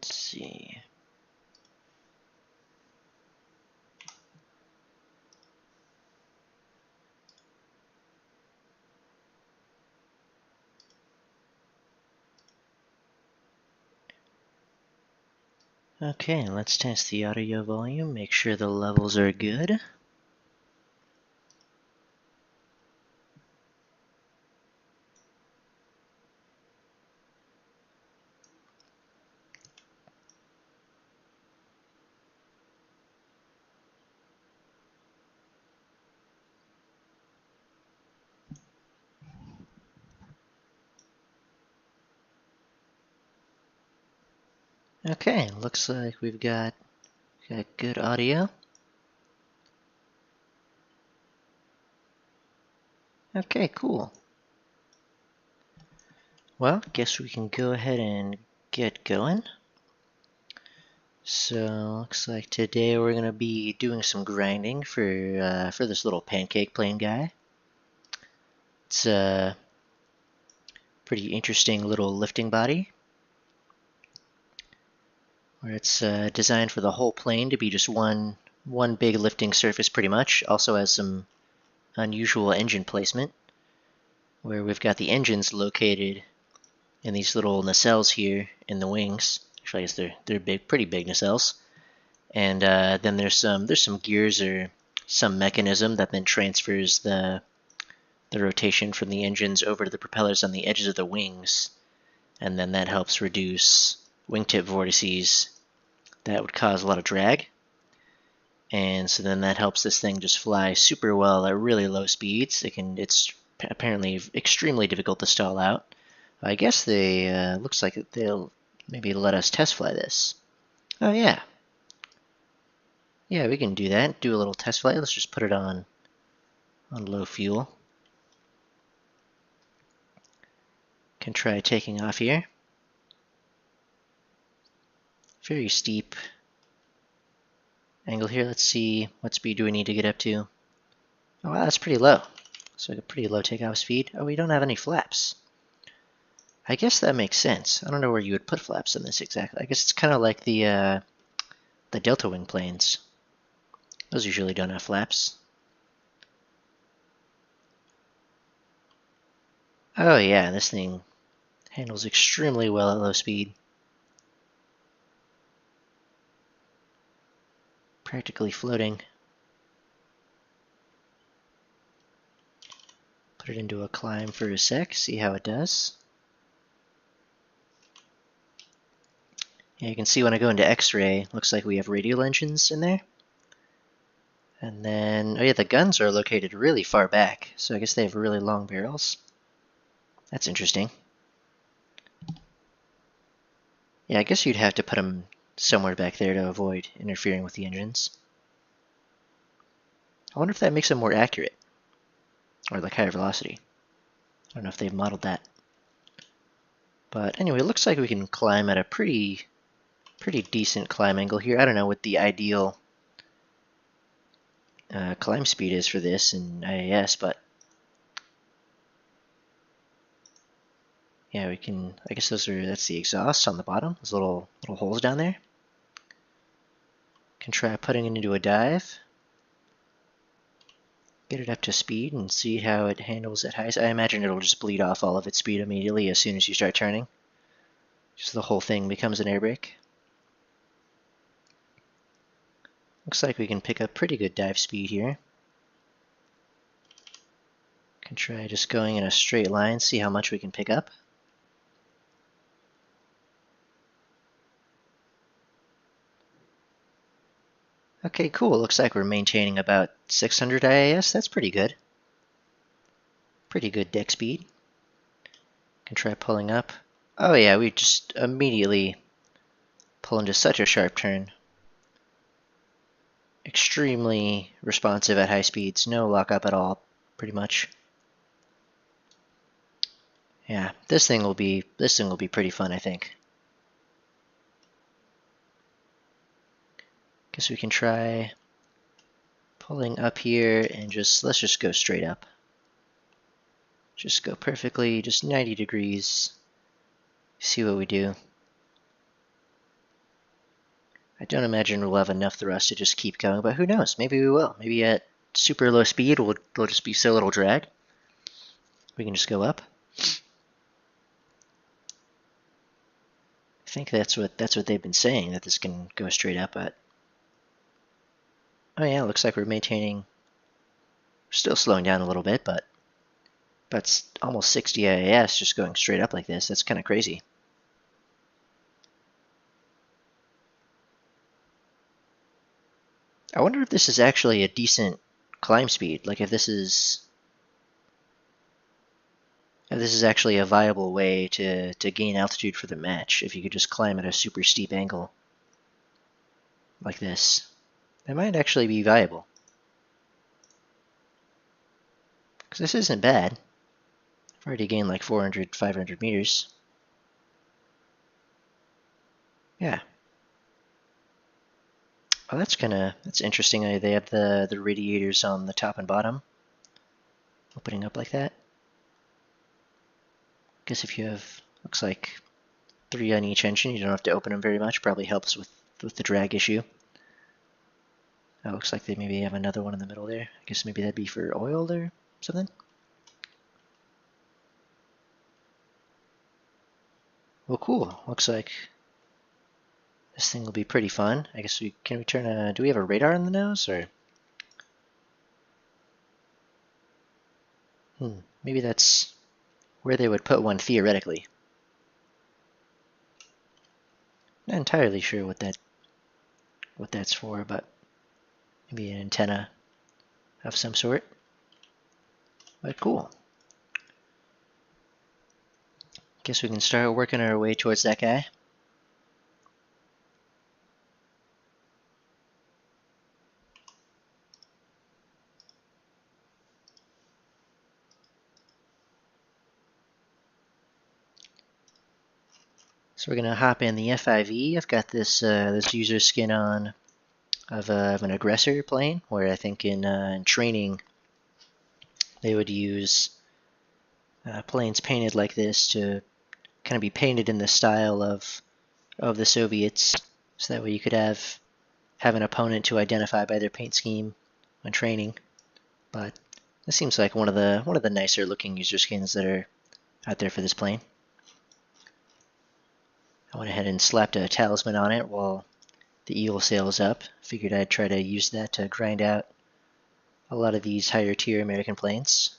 Let's see. Okay, let's test the audio volume, make sure the levels are good. Okay, looks like we've got good audio. Okay, cool. Well, guess we can go ahead and get going. So, looks like today we're going to be doing some grinding for this little pancake plane guy. It's a pretty interesting little lifting body, where it's designed for the whole plane to be just one big lifting surface pretty much. Also has some unusual engine placement, where we've got the engines located in these little nacelles here in the wings. Actually, I guess they're big, pretty big nacelles. And then there's some gears or some mechanism that then transfers the rotation from the engines over to the propellers on the edges of the wings, and then that helps reduce wingtip vortices that would cause a lot of drag. And so then that helps this thing just fly super well at really low speeds. It's apparently extremely difficult to stall out. I guess they looks like they'll maybe let us test fly this. Oh yeah. Yeah, we can do that. Do a little test flight. Let's just put it on low fuel. Can try taking off here. Very steep angle here. Let's see, what speed do we need to get up to? Oh wow, that's pretty low. So a pretty low takeoff speed. Oh, we don't have any flaps. I guess that makes sense. I don't know where you would put flaps in this exactly. I guess it's kind of like the delta wing planes. Those usually don't have flaps. Oh yeah, this thing handles extremely well at low speed. Practically floating. Put it into a climb for a sec, see how it does. Yeah, you can see when I go into X-ray, looks like we have radial engines in there. And then, oh yeah, the guns are located really far back, so I guess they have really long barrels. That's interesting. Yeah, I guess you'd have to put them somewhere back there to avoid interfering with the engines. I wonder if that makes them more accurate, or like higher velocity. I don't know if they've modeled that. But anyway, it looks like we can climb at a pretty decent climb angle here. I don't know what the ideal climb speed is for this in IAS, but yeah, we can. I guess that's the exhaust on the bottom. Those little holes down there. Can try putting it into a dive. Get it up to speed and see how it handles at highs. I imagine it'll just bleed off all of its speed immediately as soon as you start turning. Just the whole thing becomes an air brake. Looks like we can pick up pretty good dive speed here. Can try just going in a straight line, see how much we can pick up. Okay, cool. Looks like we're maintaining about 600 IAS. That's pretty good. Pretty good deck speed. Can try pulling up. Oh yeah, we just immediately pull into such a sharp turn. Extremely responsive at high speeds. No lockup at all, pretty much. Yeah, this thing will be pretty fun, I think. Guess we can try pulling up here and let's just go straight up. Just go perfectly, just 90 degrees. See what we do. I don't imagine we'll have enough thrust to just keep going, but who knows? Maybe we will. Maybe at super low speed, we'll just be so little drag. We can just go up. I think that's what they've been saying, that this can go straight up at. Oh yeah, looks like we're maintaining. We're still slowing down a little bit, but that's almost 60 IAS just going straight up like this. That's kind of crazy. I wonder if this is actually a decent climb speed. Like if this is actually a viable way to gain altitude for the match. If you could just climb at a super steep angle like this, that might actually be viable. Because this isn't bad. I've already gained like 400, 500 meters. Yeah. Oh, that's interesting. They have the radiators on the top and bottom, opening up like that. Guess if you have, looks like 3 on each engine, you don't have to open them very much. Probably helps with the drag issue. That looks like they maybe have another one in the middle there. I guess maybe that'd be for oil or something. Well, cool. Looks like this thing will be pretty fun. I guess can we turn a, do we have a radar in the nose, or? Maybe that's where they would put one theoretically. Not entirely sure what that's for, but maybe an antenna of some sort. But cool. Guess we can start working our way towards that guy. So we're gonna hop in the FIV. I've got this user skin on of an aggressor plane, where I think in training they would use planes painted like this to kind of be painted in the style of the Soviets, so that way you could have an opponent to identify by their paint scheme when training. But this seems like one of the nicer looking user skins that are out there for this plane. I went ahead and slapped a talisman on it while the eagle sails up. Figured I'd try to use that to grind out a lot of these higher tier American planes.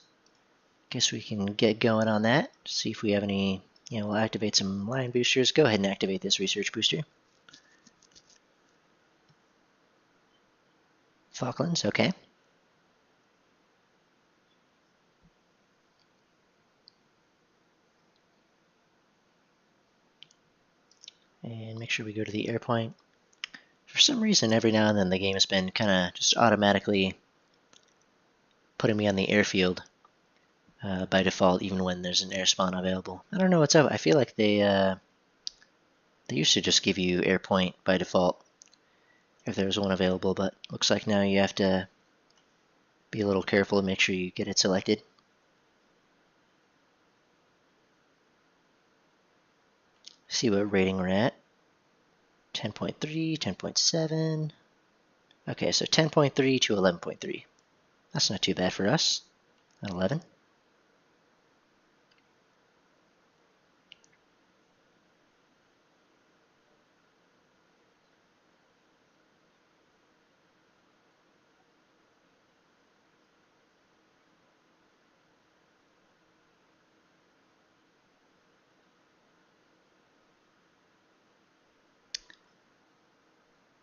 Guess we can get going on that. See if we have any, we'll activate some line boosters. Go ahead and activate this research booster. Falklands, okay. And make sure we go to the air point. For some reason, every now and then the game has been kind of just automatically putting me on the airfield by default, even when there's an air spawn available. I don't know what's up. I feel like they used to just give you air point by default if there was one available, but looks like now you have to be a little careful and make sure you get it selected. See what rating we're at. 10.3, 10.7. Okay, so 10.3 to 11.3. That's not too bad for us. At 11.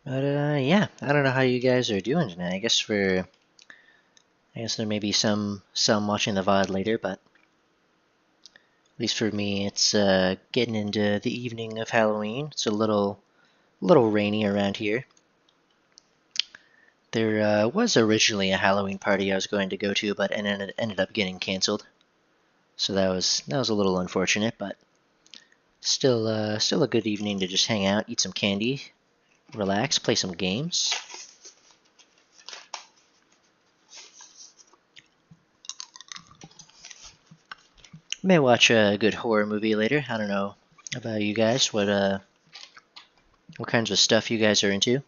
But yeah, I don't know how you guys are doing tonight. I guess there may be some watching the VOD later, but at least for me, it's getting into the evening of Halloween. It's a little rainy around here. There was originally a Halloween party I was going to go to, but ended up getting canceled. So that was a little unfortunate, but still a good evening to just hang out, eat some candy, relax, play some games. May watch a good horror movie later. I don't know about you guys. What what kinds of stuff you guys are into.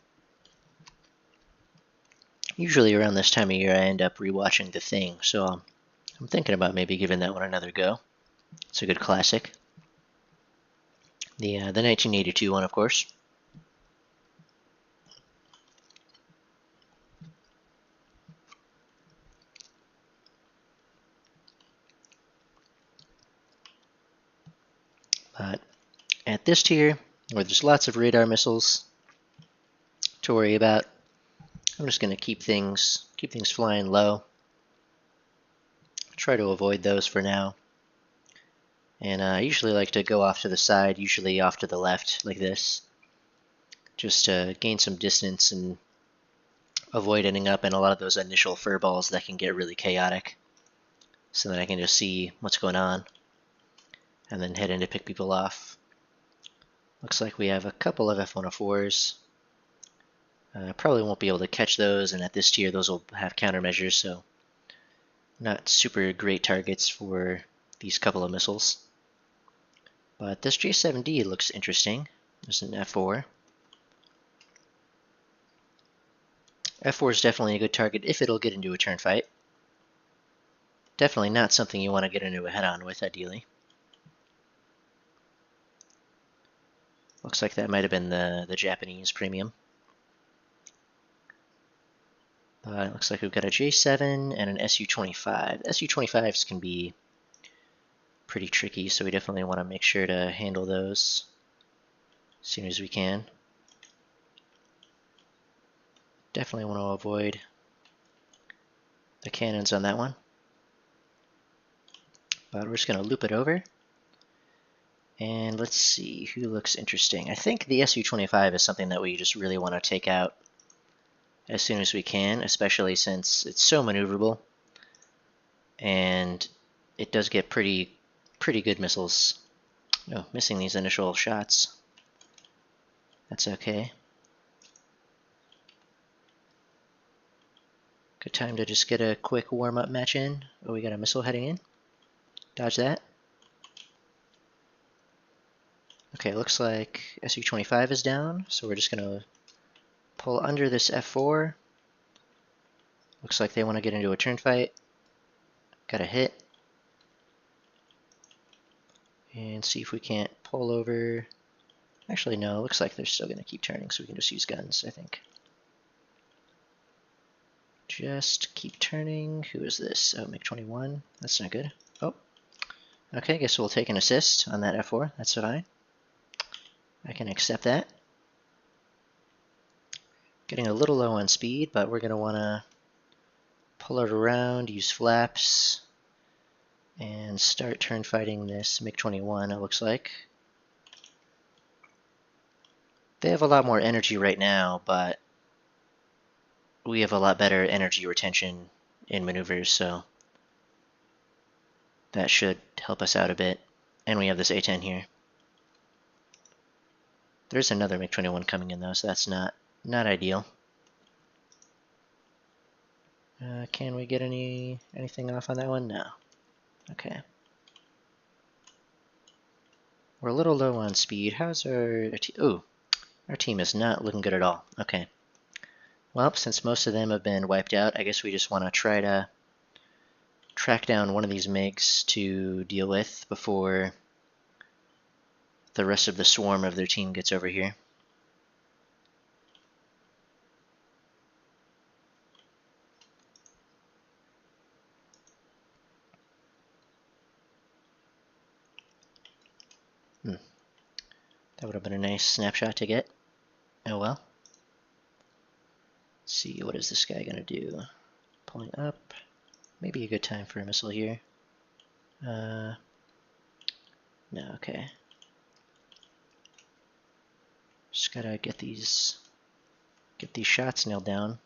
Usually around this time of year I end up rewatching The Thing, so I'm thinking about maybe giving that one another go. It's a good classic. The 1982 one, of course. But at this tier, where there's lots of radar missiles to worry about, I'm just going to keep things flying low. Try to avoid those for now. And I usually like to go off to the side, usually off to the left, like this. Just to gain some distance and avoid ending up in a lot of those initial furballs that can get really chaotic. So that I can just see what's going on. And then head in to pick people off. Looks like we have a couple of F-104s. Probably won't be able to catch those, and at this tier those will have countermeasures, so not super great targets for these couple of missiles. But this J-7D looks interesting. There's an F-4. F-4 is definitely a good target if it'll get into a turn fight. Definitely not something you want to get into a head-on with, ideally. Looks like that might have been the Japanese premium. It looks like we've got a J7 and an Su-25. Su-25s can be pretty tricky, so we definitely want to make sure to handle those as soon as we can. Definitely want to avoid the cannons on that one. But we're just going to loop it over. And let's see who looks interesting. I think the Su-25 is something that we just really want to take out as soon as we can, especially since it's so maneuverable. And it does get pretty good missiles. Oh, missing these initial shots. That's okay. Good time to just get a quick warm-up match in. Oh, we got a missile heading in. Dodge that. Okay, looks like Su-25 is down, so we're just going to pull under this F-4. Looks like they want to get into a turn fight. Got a hit. And see if we can't pull over. Actually, no, looks like they're still going to keep turning, so we can just use guns, I think. Just keep turning. Who is this? Oh, MiG-21. That's not good. Oh. Okay, guess we'll take an assist on that F-4. That's fine. I can accept that. Getting a little low on speed, but we're going to want to pull it around, use flaps, and start turn fighting this MiG-21, it looks like. They have a lot more energy right now, but we have a lot better energy retention in maneuvers, so that should help us out a bit. And we have this A-10 here. There's another MiG-21 coming in though, so that's not ideal. Can we get anything off on that one? No. Okay. We're a little low on speed. How's our team? Ooh, our team is not looking good at all. Okay. Well, since most of them have been wiped out, I guess we just want to try to track down one of these MiGs to deal with before the rest of the swarm of their team gets over here. That would have been a nice snapshot to get. Oh well. Let's see, what is this guy going to do? Pulling up. Maybe a good time for a missile here. No, okay. Just gotta get these shots nailed down.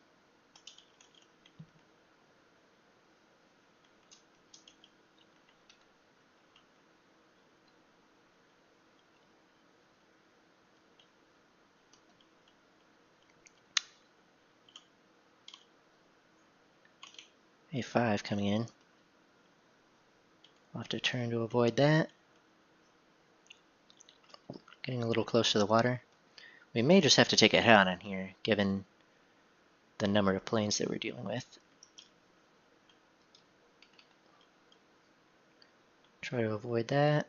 A5 coming in. I'll have to turn to avoid that. Getting a little close to the water. We may just have to take a hit on here, given the number of planes that we're dealing with. Try to avoid that.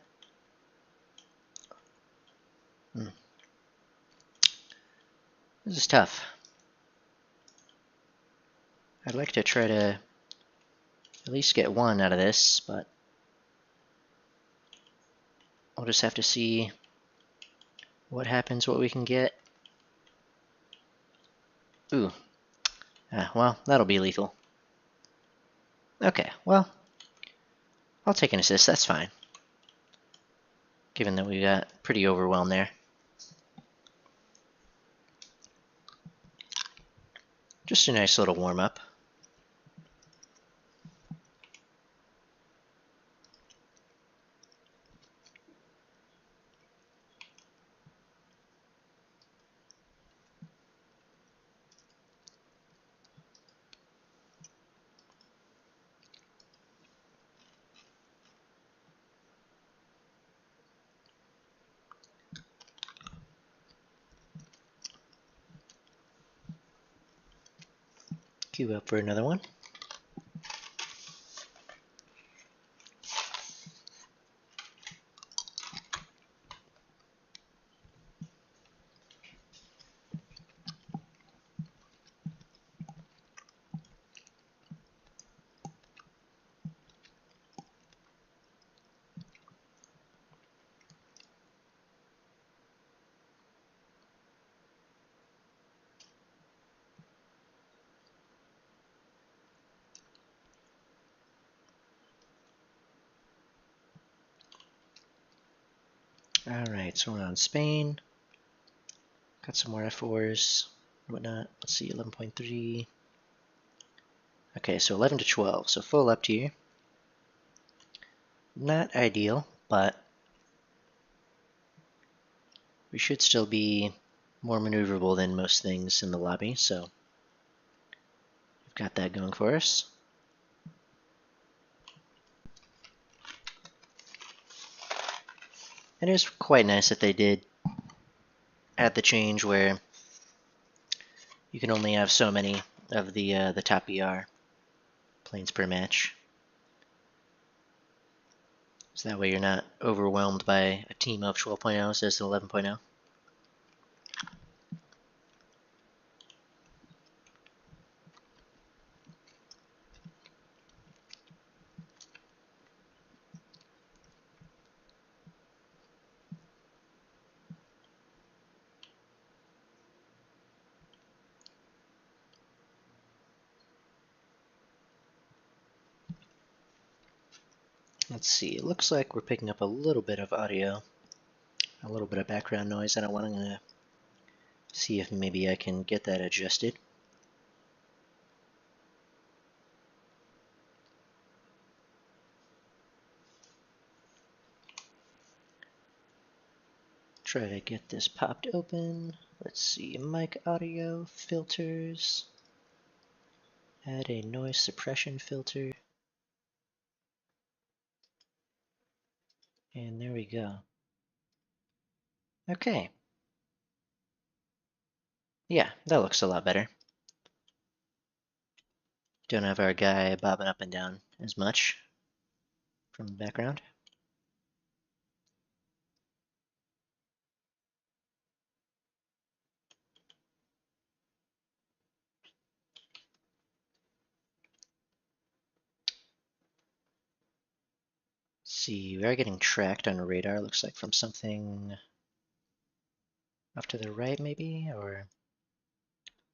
This is tough. I'd like to try to at least get one out of this, but we'll just have to see what happens, what we can get. Ooh. Well, that'll be lethal. Okay, well, I'll take an assist, that's fine. Given that we got pretty overwhelmed there. Just a nice little warm-up. Queue up for another one. Alright, so we're on Spain. Got some more F4s and whatnot. Let's see, 11.3. Okay, so 11 to 12, so full up tier. Not ideal, but we should still be more maneuverable than most things in the lobby, so we've got that going for us. And it was quite nice that they did add the change where you can only have so many of the top ER planes per match. So that way you're not overwhelmed by a team of 12.0 says 11.0. Let's see, it looks like we're picking up a little bit of audio, a little bit of background noise. I don't want to see if maybe I can get that adjusted. Try to get this popped open. Let's see, mic audio, filters, add a noise suppression filter. And there we go. Okay. Yeah, that looks a lot better. Don't have our guy bobbing up and down as much from the background. See, we are getting tracked on radar, looks like from something off to the right maybe, or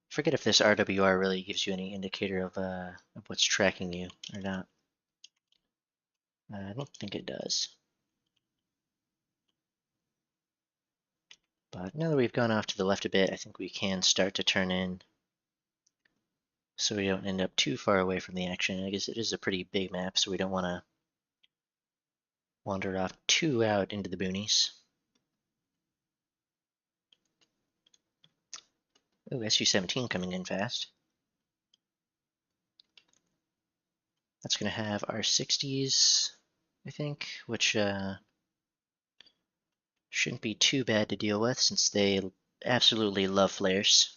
forget if this RWR really gives you any indicator of what's tracking you or not. I don't think it does. But now that we've gone off to the left a bit, I think we can start to turn in so we don't end up too far away from the action. I guess it is a pretty big map, so we don't want to wander off too out into the boonies. Ooh, SU-17 coming in fast. That's going to have our 60s, I think, which shouldn't be too bad to deal with since they absolutely love flares.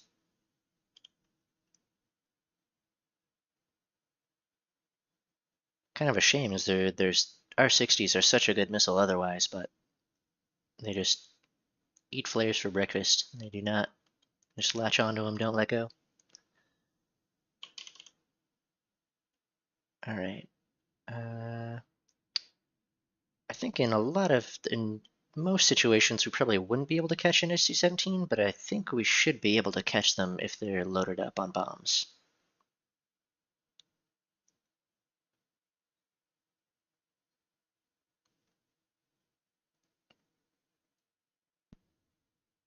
Kind of a shame, is there's R60s are such a good missile otherwise, but they just eat flares for breakfast. They do not just latch onto them, don't let go. All right. I think in most situations we probably wouldn't be able to catch an SC-17, but I think we should be able to catch them if they're loaded up on bombs.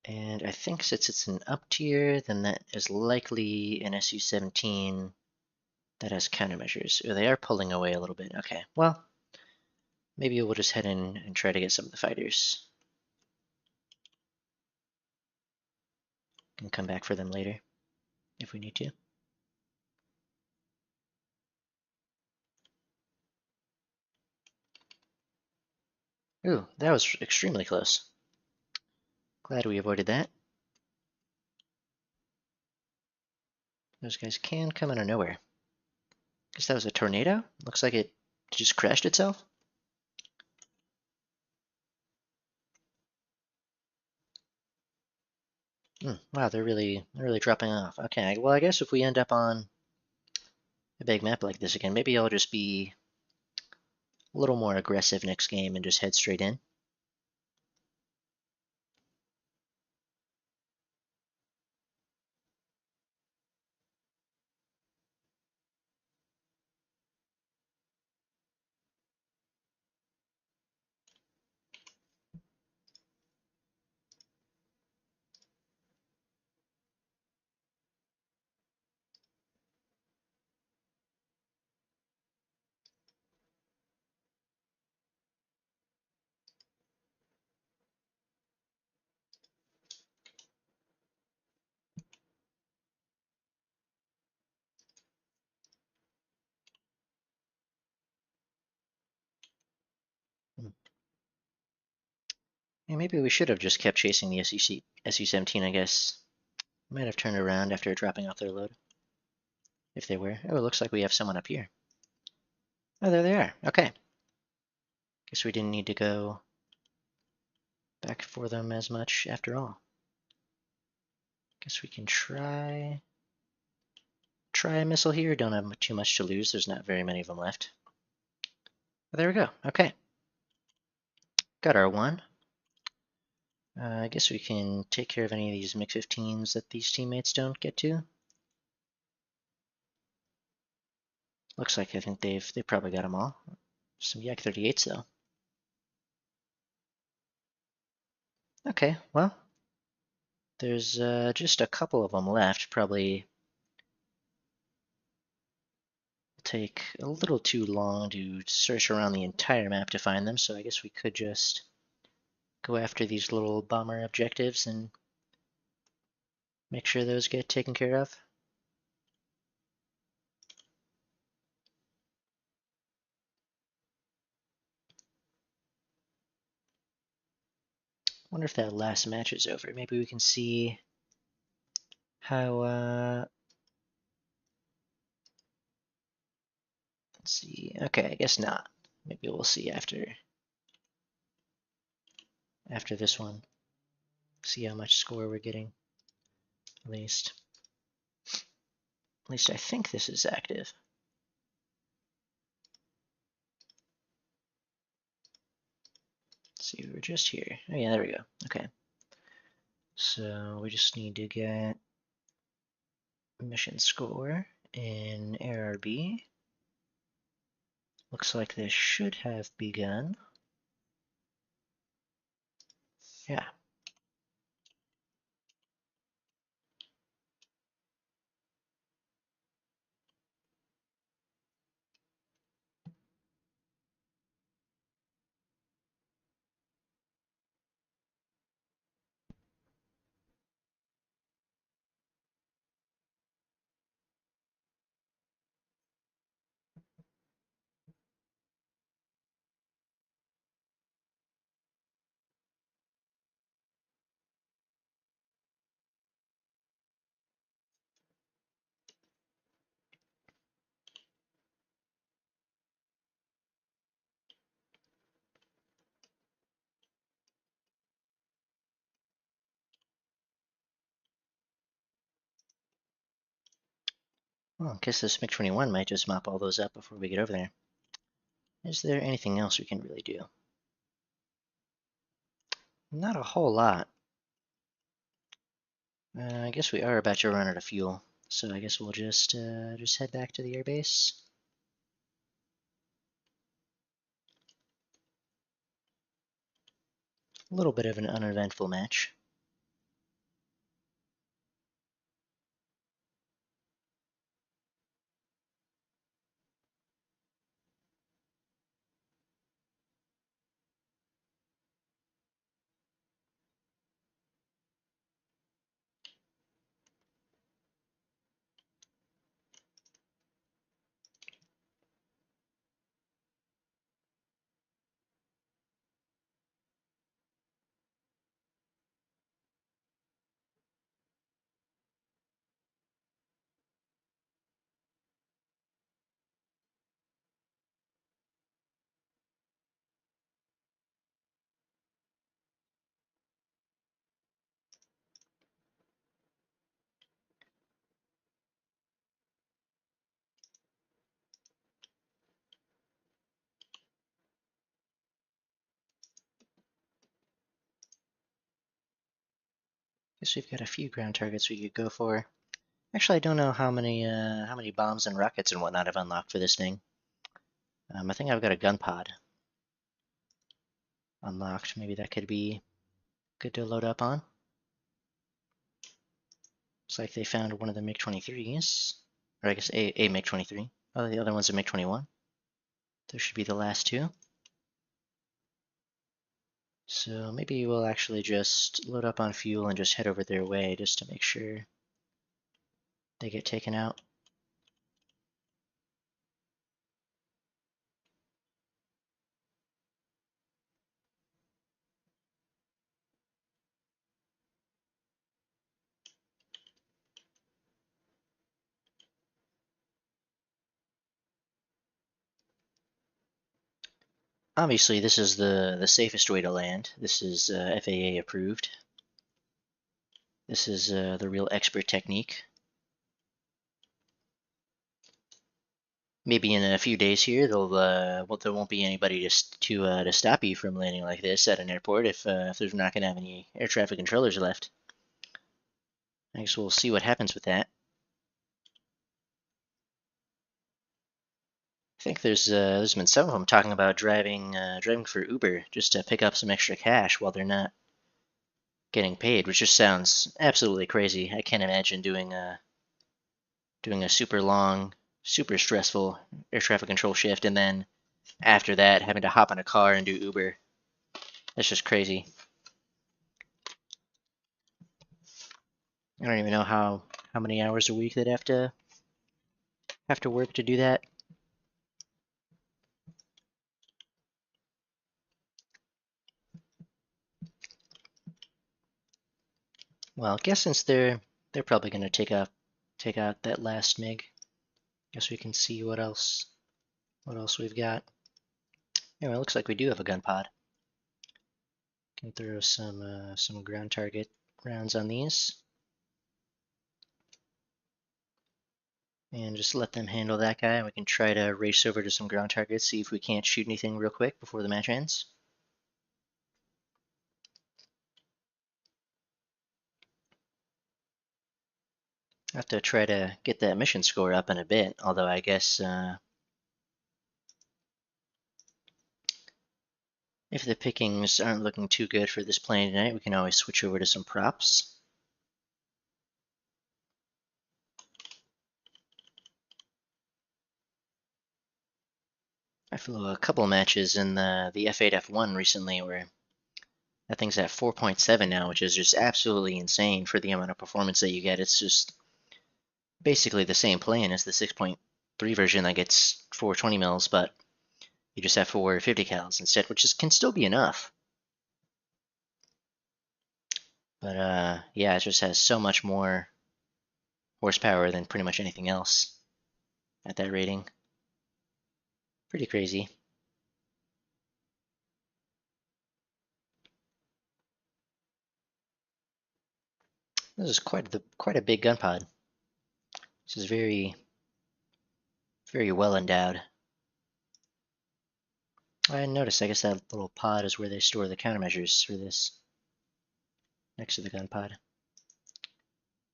And I think since it's an up tier, then that is likely an SU-17 that has countermeasures. Oh, they are pulling away a little bit. Okay, well, maybe we'll just head in and try to get some of the fighters. And come back for them later if we need to. Ooh, that was extremely close. Glad we avoided that. Those guys can come out of nowhere. Guess that was a tornado? Looks like it just crashed itself. Wow, they're really dropping off. Okay, well I guess if we end up on a big map like this again, maybe I'll just be a little more aggressive next game and just head straight in. Yeah, maybe we should have just kept chasing the SU-17, I guess. Might have turned around after dropping off their load. If they were. Oh, it looks like we have someone up here. Oh, there they are. Okay. Guess we didn't need to go back for them as much after all. Guess we can try a missile here. Don't have too much to lose. There's not very many of them left. Oh, there we go. Okay. Got our one. I guess we can take care of any of these MiG-15s that these teammates don't get to. Looks like I think they've probably got them all. Some Yak-38s though. Okay, well, there's just a couple of them left. Probably will take a little too long to search around the entire map to find them, so I guess we could just go after these little bomber objectives and make sure those get taken care of. Wonder if that last match is over. Maybe we can see how let's see. Okay, I guess not. Maybe we'll see after this one. See how much score we're getting. At least I think this is active. Let's see, we were just here. Oh yeah, there we go. Okay. So we just need to get mission score in ARB. Looks like this should have begun. Yeah. Well, I guess this MiG-21 might just mop all those up before we get over there. Is there anything else we can really do? Not a whole lot. I guess we are about to run out of fuel, so I guess we'll just head back to the airbase. A little bit of an uneventful match. Guess we've got a few ground targets we could go for. Actually, I don't know how many bombs and rockets and whatnot I've unlocked for this thing. I think I've got a gun pod unlocked. Maybe that could be good to load up on. Looks like they found one of the MiG-23s. Or I guess a MiG-23. Oh, the other one's a MiG-21. Those should be the last two. So maybe we'll actually just load up on fuel and just head over their way just to make sure they get taken out. Obviously, this is the safest way to land. This is FAA approved. This is the real expert technique. Maybe in a few days here, there won't be anybody to stop you from landing like this at an airport if there's not going to have any air traffic controllers left. I guess we'll see what happens with that. I think there's been some of them talking about driving for Uber just to pick up some extra cash while they're not getting paid, which just sounds absolutely crazy. I can't imagine doing a super long, super stressful air traffic control shift and then after that having to hop in a car and do Uber. That's just crazy. I don't even know how many hours a week they'd have to work to do that. Well, I guess since they're probably going to take out that last MiG. Guess we can see what else we've got. Anyway, it looks like we do have a gun pod. Can throw some ground target rounds on these. And just let them handle that guy, and we can try to race over to some ground targets, see if we can't shoot anything real quick before the match ends. I have to try to get that mission score up in a bit, although I guess if the pickings aren't looking too good for this plane tonight, we can always switch over to some props. I flew a couple matches in the F8 F1 recently where that thing's at 4.7 now, which is just absolutely insane for the amount of performance that you get. It's just basically the same plane as the 6.3 version that gets 420 mils, but you just have 450 cals instead, which can still be enough. But yeah, it just has so much more horsepower than pretty much anything else at that rating. Pretty crazy. This is quite a big gun pod. This is very Very well endowed. I hadn't noticed. I guess that little pod is where they store the countermeasures for this. Next to the gun pod.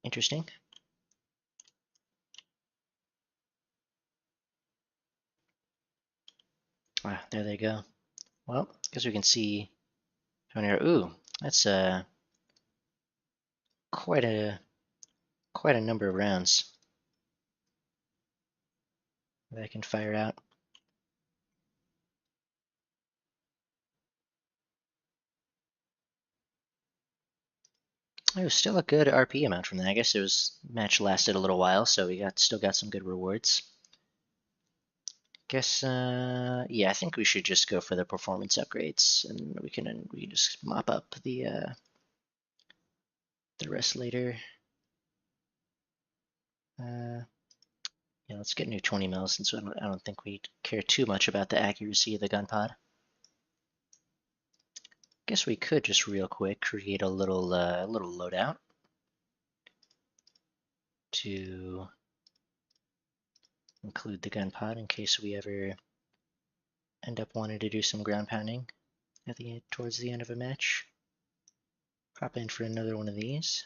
Interesting. Ah, there they go. Well, I guess we can see down here. Ooh, that's quite a number of rounds that I can fire out. It was still a good RP amount from that. I guess it was match lasted a little while, so we still got some good rewards. Guess yeah, I think we should just go for the performance upgrades, and we can just mop up the rest later. Yeah, let's get new 20 mils since I don't think we care too much about the accuracy of the gun pod. Guess we could just real quick create a little loadout to include the gun pod in case we ever end up wanting to do some ground pounding at towards the end of a match. Pop in for another one of these.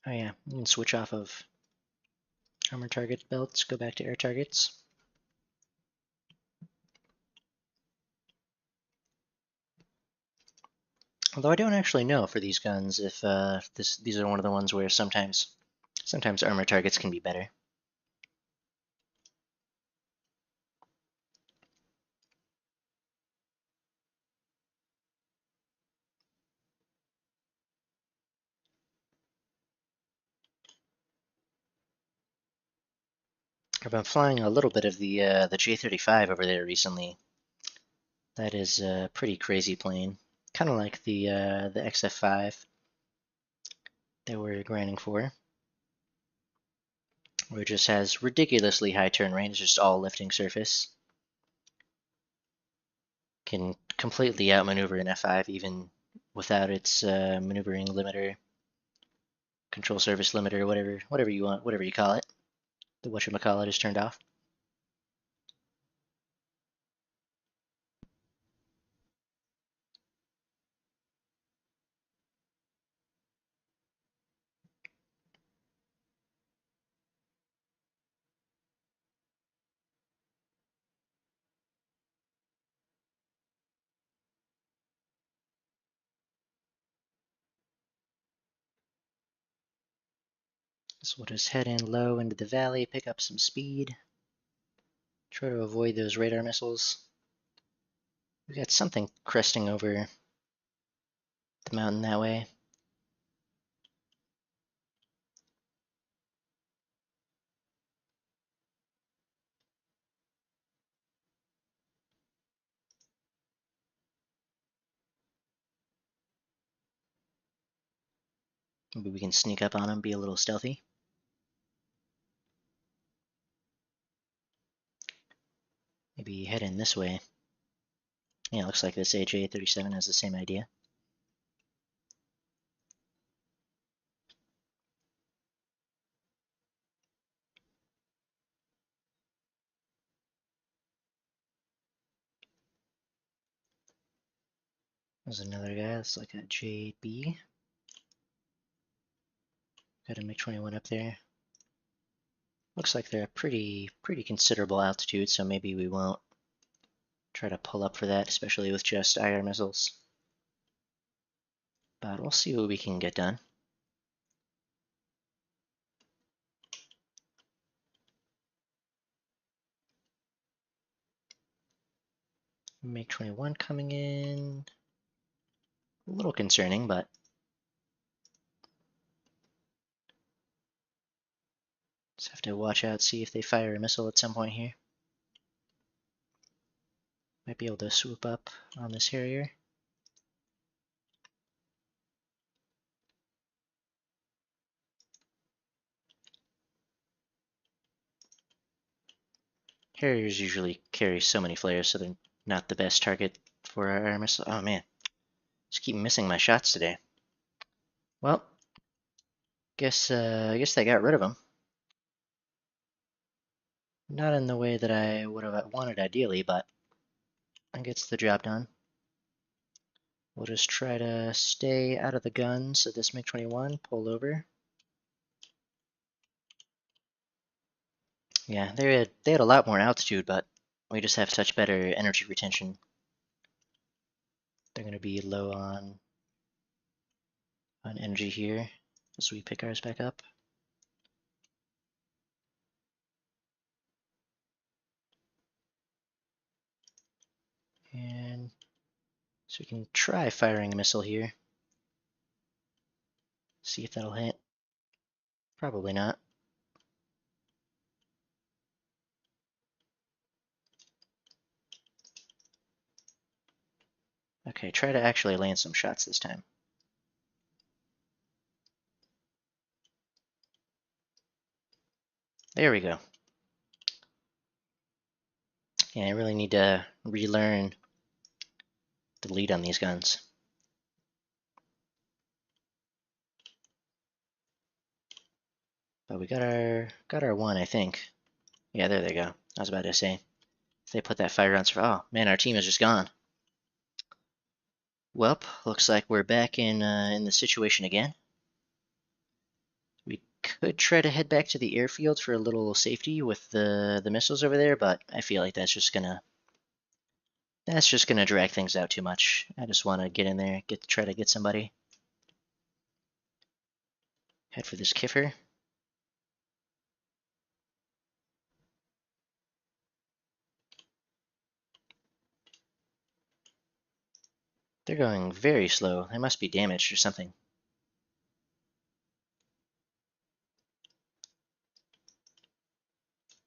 Oh yeah, you can switch off of armor target belts, go back to air targets. Although I don't actually know for these guns if these are one of the ones where sometimes armor targets can be better. I've been flying a little bit of the J-35 over there recently. That is a pretty crazy plane, kind of like the XF5 that we're grinding for, where it just has ridiculously high turn range, just all lifting surface. Can completely outmaneuver an F5 even without its maneuvering limiter, control surface limiter, whatever you want, whatever you call it. The whatchamacallit is turned off. So we'll just head in low into the valley, pick up some speed, try to avoid those radar missiles. We got something cresting over the mountain that way. Maybe we can sneak up on them, be a little stealthy. Maybe head in this way. Yeah, looks like this AJ-37 has the same idea. There's another guy, that's like a JB. Got a MiG-21 up there. Looks like they're a pretty considerable altitude, so maybe we won't try to pull up for that, especially with just IR missiles. But we'll see what we can get done. MiG-21 coming in. A little concerning, but just have to watch out, see if they fire a missile at some point here. Might be able to swoop up on this Harrier. Harriers usually carry so many flares, so they're not the best target for our air missile. Oh man, just keep missing my shots today. Well, guess they got rid of them. Not in the way that I would have wanted ideally, but it gets the job done. We'll just try to stay out of the guns of this MiG-21, pull over. Yeah, they had a lot more altitude, but we just have such better energy retention. They're going to be low on energy here as we pick ours back up. And so we can try firing a missile here. See if that'll hit. Probably not. Okay, try to actually land some shots this time. There we go. Yeah, I really need to relearn the lead on these guns. But we got our one, I think. Yeah, there they go. I was about to say. If they put that fire on, oh man, our team is just gone. Welp, looks like we're back in the situation again. We could try to head back to the airfield for a little safety with the missiles over there, but I feel like that's just gonna drag things out too much. I just want to get in there, try to get somebody. Head for this Kiffer. They're going very slow. They must be damaged or something.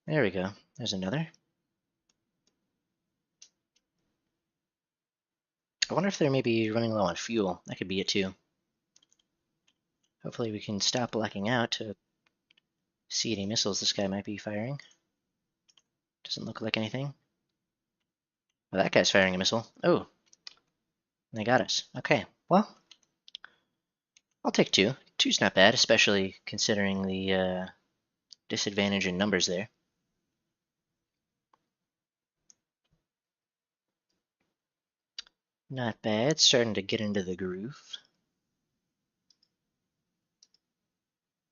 There we go. There's another. I wonder if they're maybe running low on fuel. That could be it too. Hopefully we can stop blacking out to see any missiles this guy might be firing. Doesn't look like anything. Well, that guy's firing a missile. Oh, they got us. Okay, well, I'll take two. Two's not bad, especially considering the disadvantage in numbers there. Not bad. Starting to get into the groove.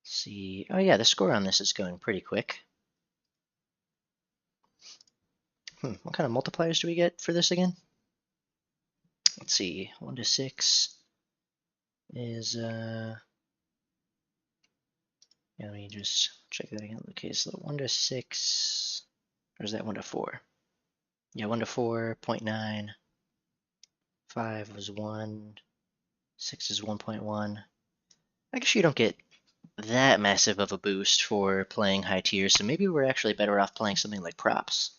Let's see. Oh yeah, the score on this is going pretty quick. What kind of multipliers do we get for this again? Let's see. 1 to 6 is yeah, let me just check that again. Okay, so 1 to 6, or is that 1 to 4? Yeah, 1 to 4, 0.9. 5 was 1. 6 is 1.1. I guess you don't get that massive of a boost for playing high tiers, so maybe we're actually better off playing something like props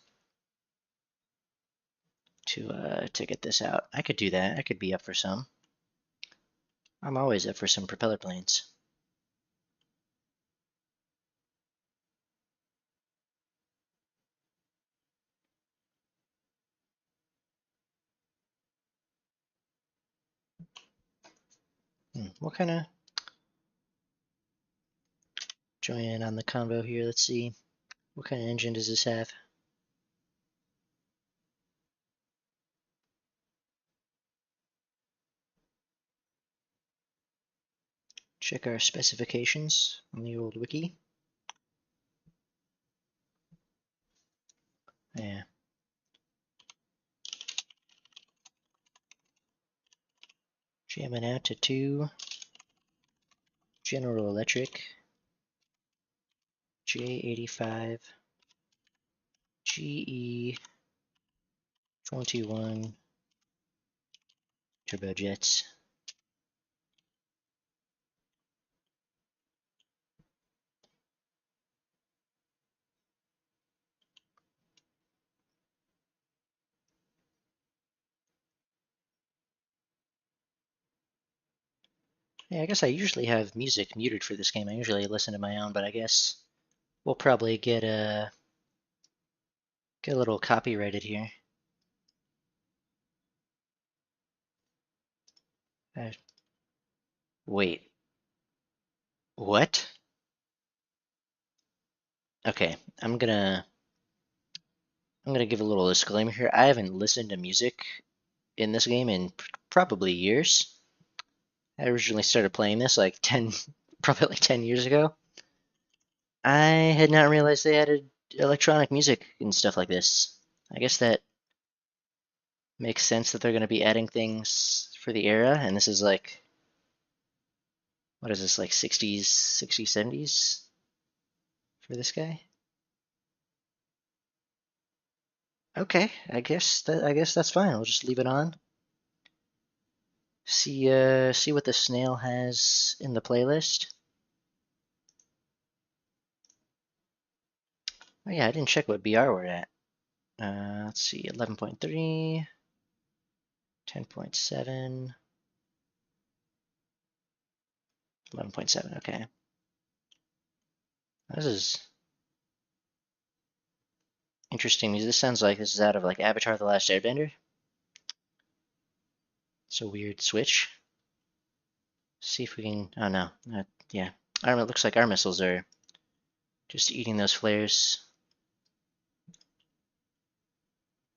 to get this out. I could do that. I could be up for some. I'm always up for some propeller planes. What kind of join in on the convo here? Let's see. What kind of engine does this have? Check our specifications on the old wiki. Yeah. Jamming out to 2. General Electric. J85. GE 21 turbojets. Yeah, I guess I usually have music muted for this game. I usually listen to my own, but I guess we'll probably get a little copyrighted here. Uh, Wait, what? Okay, I'm gonna give a little disclaimer here. I haven't listened to music in this game in probably years. I originally started playing this like 10, probably like 10 years ago. I had not realized they added electronic music and stuff like this. I guess that makes sense that they're going to be adding things for the era, and this is like, what is this, like 60s, 60s, 70s for this guy? Okay, I guess that's fine. We'll just leave it on. See what the snail has in the playlist. Oh yeah, I didn't check what BR we're at. Let's see, 11.3, 10.7, 11.7. Okay, this is interesting music. This sounds like this is out of like Avatar: The Last Airbender. It's a weird switch. See if we can. Oh no, yeah. It looks like our missiles are just eating those flares.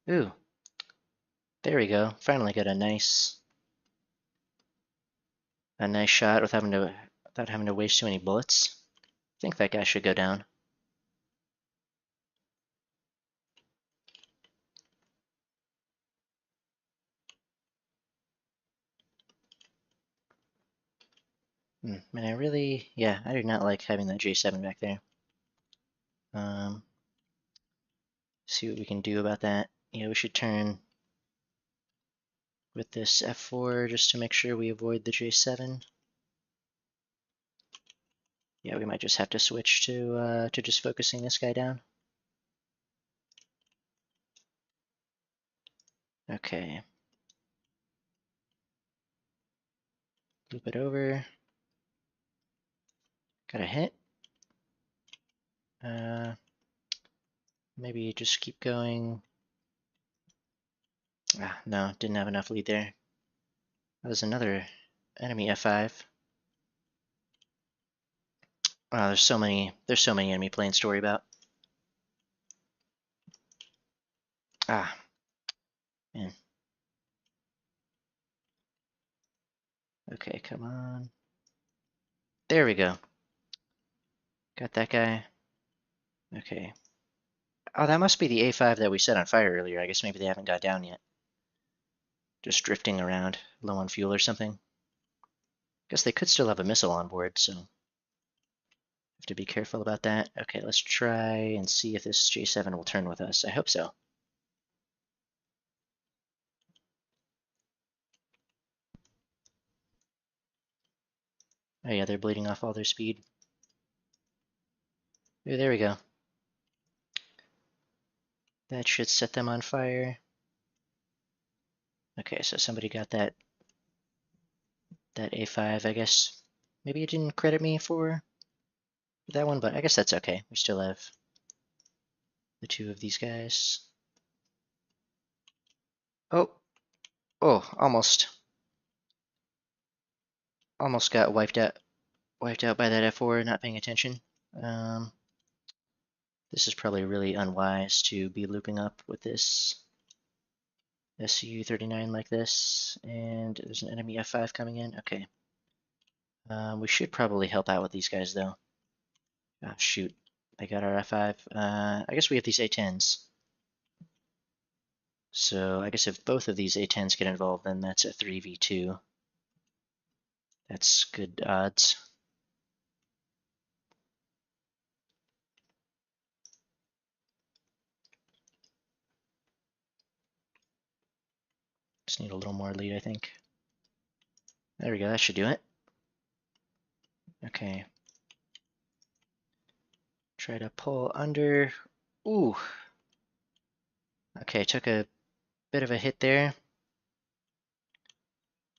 Ooh, there we go. Finally got a nice shot without having to waste too many bullets. I think that guy should go down. Man, I do not like having that J7 back there. See what we can do about that. Yeah, we should turn with this F4 just to make sure we avoid the J7. Yeah, we might just have to switch to just focusing this guy down. Okay. Loop it over. Got a hit. Maybe just keep going. Ah, no, didn't have enough lead there. That was another enemy F5. Wow, there's so many enemy planes to worry about. Ah, man. Okay, come on. There we go. Got that guy. Okay. Oh, that must be the A5 that we set on fire earlier. I guess maybe they haven't got down yet. Just drifting around, low on fuel or something. Guess they could still have a missile on board, so have to be careful about that. Okay, let's try and see if this J7 will turn with us. I hope so. Oh yeah, they're bleeding off all their speed. Ooh, there we go. That should set them on fire. Okay, so somebody got that A5, I guess. Maybe it didn't credit me for that one, but I guess that's okay. We still have the two of these guys. Oh, almost got wiped out by that F4, not paying attention. This is probably really unwise to be looping up with this SU-39 like this, and there's an enemy F5 coming in. Okay. We should probably help out with these guys, though. Oh, shoot. They got our F5. I guess we have these A10s. So I guess if both of these A10s get involved, then that's a 3v2. That's good odds. Just need a little more lead, I think. There we go, that should do it. Okay. Try to pull under. Ooh. Okay, took a bit of a hit there.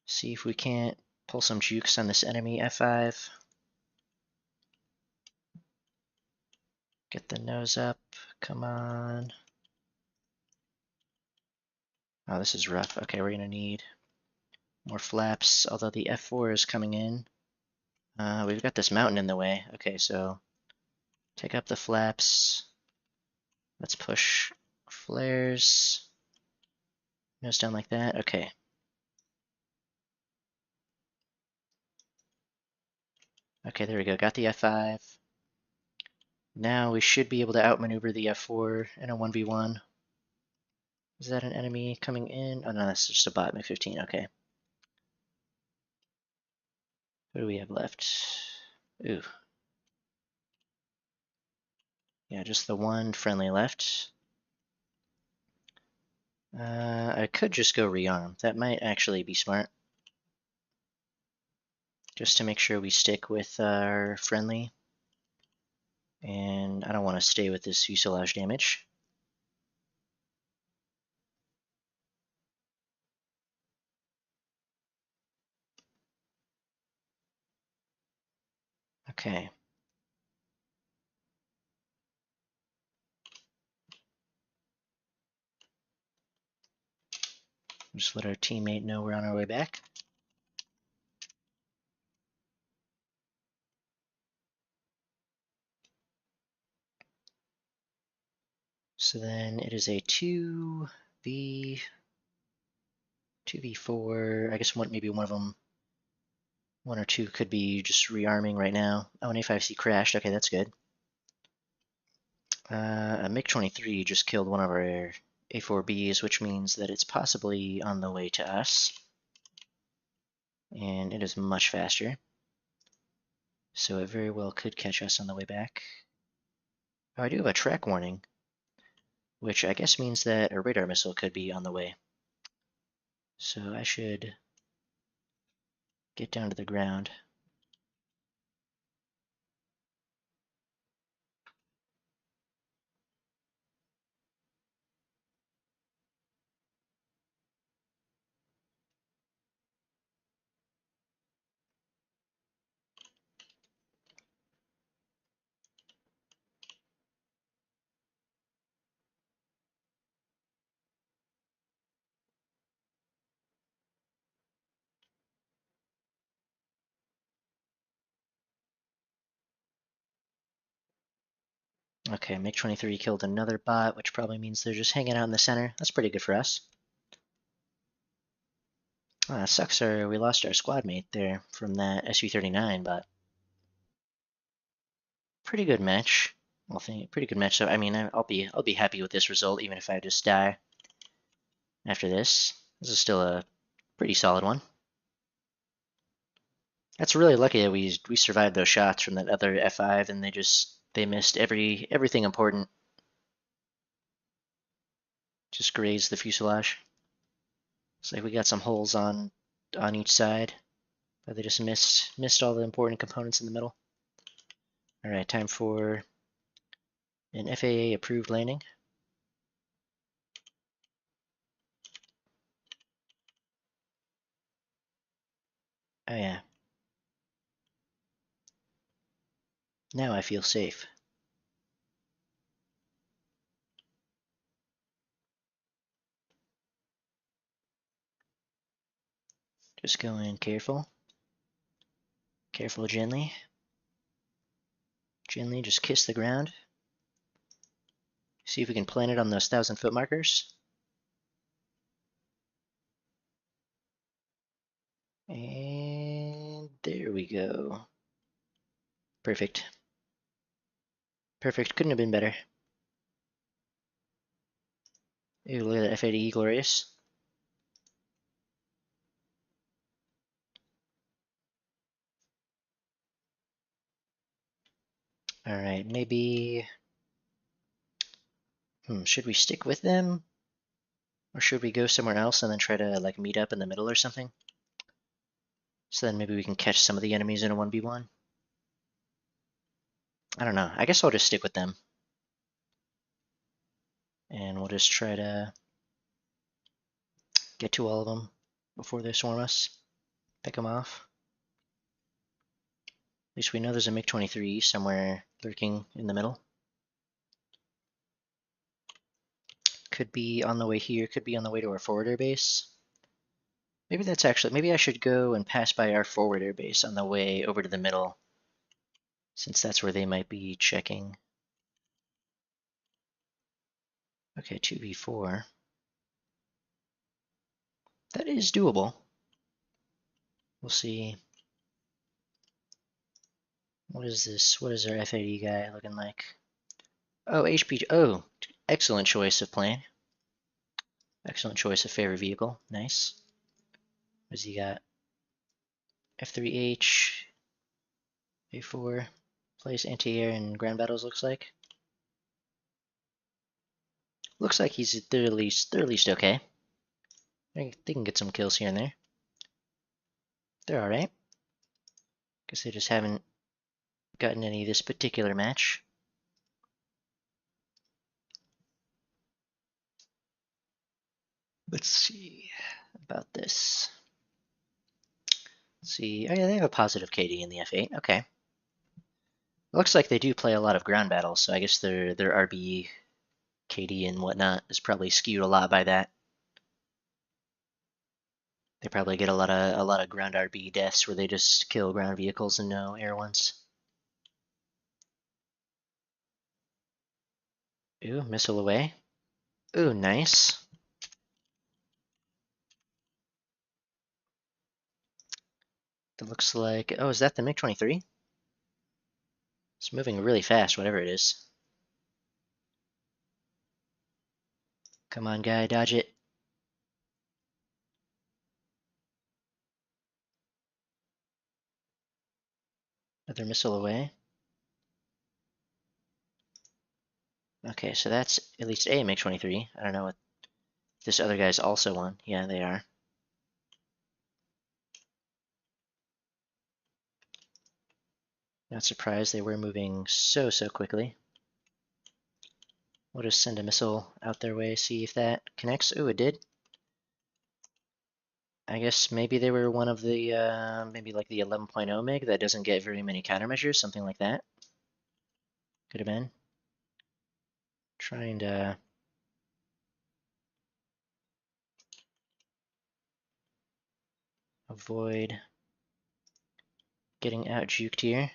See if we can't Pull some jukes on this enemy F5. Get the nose up. Come on. Oh, this is rough. Okay, we're gonna need more flaps, although the F4 is coming in. We've got this mountain in the way. Okay, so take up the flaps. Let's push flares. Nose down like that. Okay. Okay, there we go. Got the F5. Now we should be able to outmaneuver the F4 in a 1v1. Is that an enemy coming in? Oh no, that's just a bot, MiG-15. Okay. What do we have left? Ooh. Yeah, just the one friendly left. I could just go rearm. That might actually be smart. Just to make sure we stick with our friendly. And I don't want to stay with this fuselage damage. Okay. Just let our teammate know we're on our way back. So then it is a 2v4. I guess maybe one of them, one or two could be just rearming right now. Oh, an A5C crashed. Okay, that's good. A MiG-23 just killed one of our A4Bs, which means that it's possibly on the way to us. And it is much faster. So it very well could catch us on the way back. Oh, I do have a track warning, which I guess means that a radar missile could be on the way. So I should get down to the ground. Okay, MiG-23 killed another bot, which probably means they're just hanging out in the center. That's pretty good for us. Sucks we lost our squad mate there from that SU-39, but pretty good match. Well, pretty good match. So I mean, I'll be happy with this result, even if I just die after this. This is still a pretty solid one. That's really lucky that we survived those shots from that other F5, and they missed everything important. Just grazed the fuselage. Looks like we got some holes on each side, but they just missed all the important components in the middle. All right, time for an FAA approved landing. Oh yeah. Now I feel safe. Just go in careful. Careful, gently. Gently, just kiss the ground. See if we can plant it on those 1,000-foot markers. And there we go. Perfect. Perfect. Couldn't have been better. Ooh, look at that FADE glorious. All right, maybe. Should we stick with them, or should we go somewhere else and then try to like meet up in the middle or something? So then maybe we can catch some of the enemies in a 1v1. I don't know. I guess I'll just stick with them. And we'll just try to get to all of them before they swarm us. Pick them off. least we know there's a MiG-23 somewhere lurking in the middle. Could be on the way here, could be on the way to our forward air base. Maybe that's actually, maybe I should go and pass by our forward air base on the way over to the middle, since that's where they might be checking. Okay, 2v4. That is doable. We'll see. What is this? What is our FAD guy looking like? Oh, HP. Oh, excellent choice of plane. Excellent choice of favorite vehicle. Nice. What has he got? F3H, A4. Plays anti-air and ground battles, looks like. Looks like they're at least okay. They can get some kills here and there. They're alright. Guess they just haven't gotten any this particular match. Let's see about this. Let's see. Oh yeah, they have a positive KD in the F8. Okay. Looks like they do play a lot of ground battles, so I guess their RB KD and whatnot is probably skewed a lot by that. They probably get a lot of ground RB deaths where they just kill ground vehicles and no air ones. Ooh, missile away. Ooh, nice. It looks like, oh, is that the MiG-23? It's moving really fast, whatever it is. Come on, guy, dodge it. Another missile away. Okay, so that's at least a MiG-23. I don't know what this other guy's also on. Yeah, they are. Not surprised they were moving so quickly. We'll just send a missile out their way, see if that connects. Ooh, it did. I guess maybe they were one of the, maybe like the 11.0 MiG that doesn't get very many countermeasures, something like that. Could have been. Trying to avoid getting out juked here.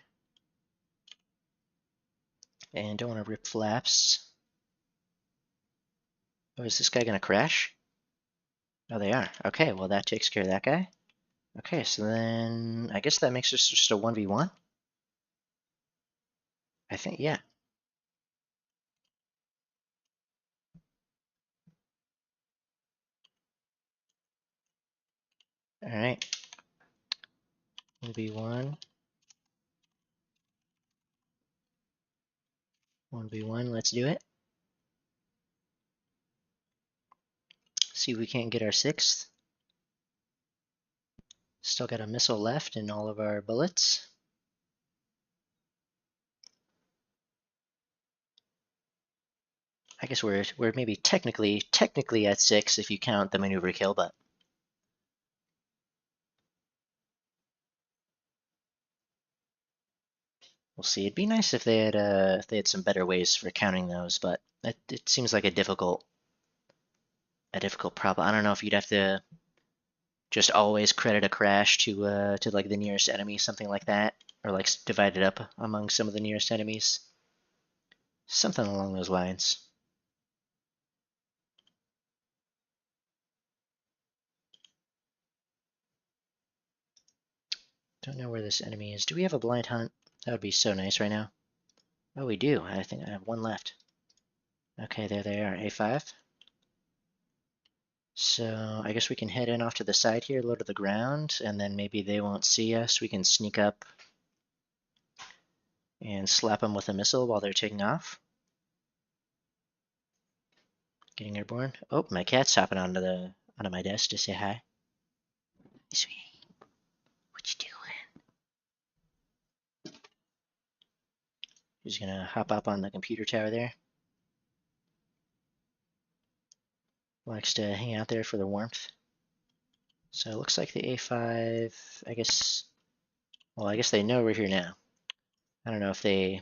And don't want to rip flaps. Oh, is this guy going to crash? Oh, they are. Okay, well that takes care of that guy. Okay, so then I guess that makes us just a 1v1. I think, yeah. All right. 1v1. 1v1, let's do it. See if we can't get our 6th. Still got a missile left in all of our bullets. I guess we're maybe technically at 6 if you count the maneuver kill, but we'll see. It'd be nice if they had some better ways for counting those, but it seems like a difficult problem. I don't know if you'd have to just always credit a crash to like the nearest enemy, something like that, or like divide it up among some of the nearest enemies, something along those lines. Don't know where this enemy is. Do we have a blind hunt? That would be so nice right now. Oh, we do. I think I have one left. Okay, there they are, A5. So I guess we can head in off to the side here, low to the ground, and then maybe they won't see us. We can sneak up and slap them with a missile while they're taking off. Getting airborne. Oh, my cat's hopping onto my desk to say hi. Hey, sweetie, what you doing? He's gonna hop up on the computer tower there. Likes to hang out there for the warmth. So it looks like the A5, I guess, well, I guess they know we're here now. I don't know if they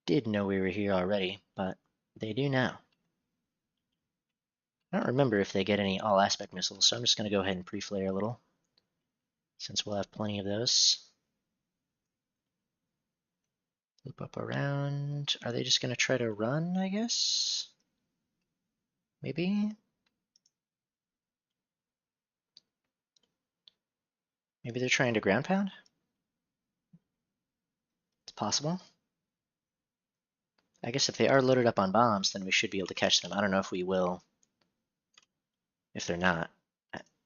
did know we were here already, but they do now. I don't remember if they get any all-aspect missiles, so I'm just going to go ahead and pre-flare a little, since we'll have plenty of those. Loop up around. Are they just going to try to run, I guess? Maybe? Maybe they're trying to ground pound? It's possible. I guess if they are loaded up on bombs, then we should be able to catch them. I don't know if we will. If they're not.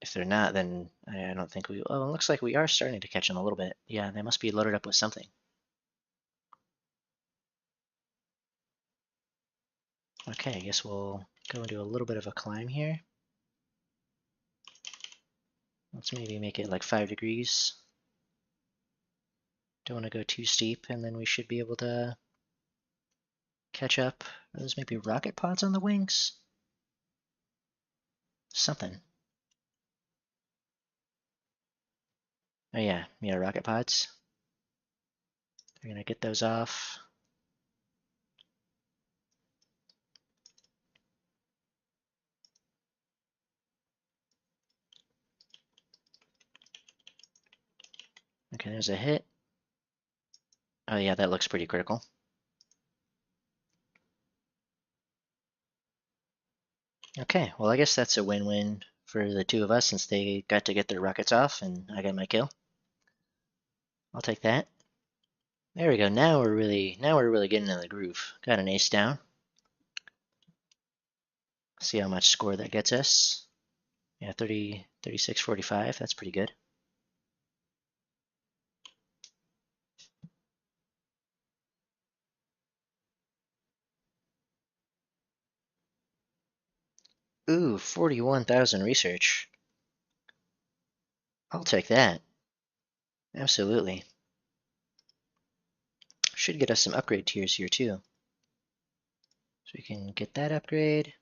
If they're not, then I don't think we will. Oh, it looks like we are starting to catch them a little bit. Yeah, they must be loaded up with something. Okay, I guess we'll go into a little bit of a climb here. Let's maybe make it like 5 degrees. Don't want to go too steep, and then we should be able to catch up. Are those maybe rocket pods on the wings? Something. Oh yeah, rocket pods. We're gonna get those off. Okay, there's a hit. Oh yeah, that looks pretty critical. Okay, well I guess that's a win-win for the two of us since they got to get their rockets off and I got my kill. I'll take that. There we go. Now we're really getting in the groove. Got an ace down. See how much score that gets us. Yeah, 30, 36, 45. That's pretty good. Ooh, 41,000 research. I'll take that. Absolutely. Should get us some upgrade tiers here too. So we can get that upgrade.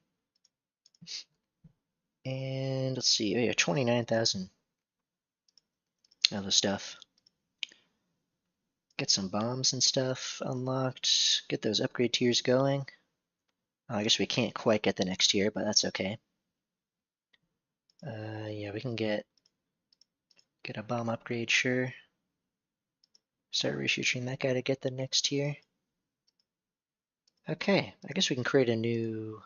And let's see, oh yeah, 29,000 other stuff. Get some bombs and stuff unlocked. Get those upgrade tiers going. Oh, I guess we can't quite get the next tier, but that's okay. Yeah, we can get a bomb upgrade, sure. Start researching that guy to get the next tier. Okay, I guess we can create a new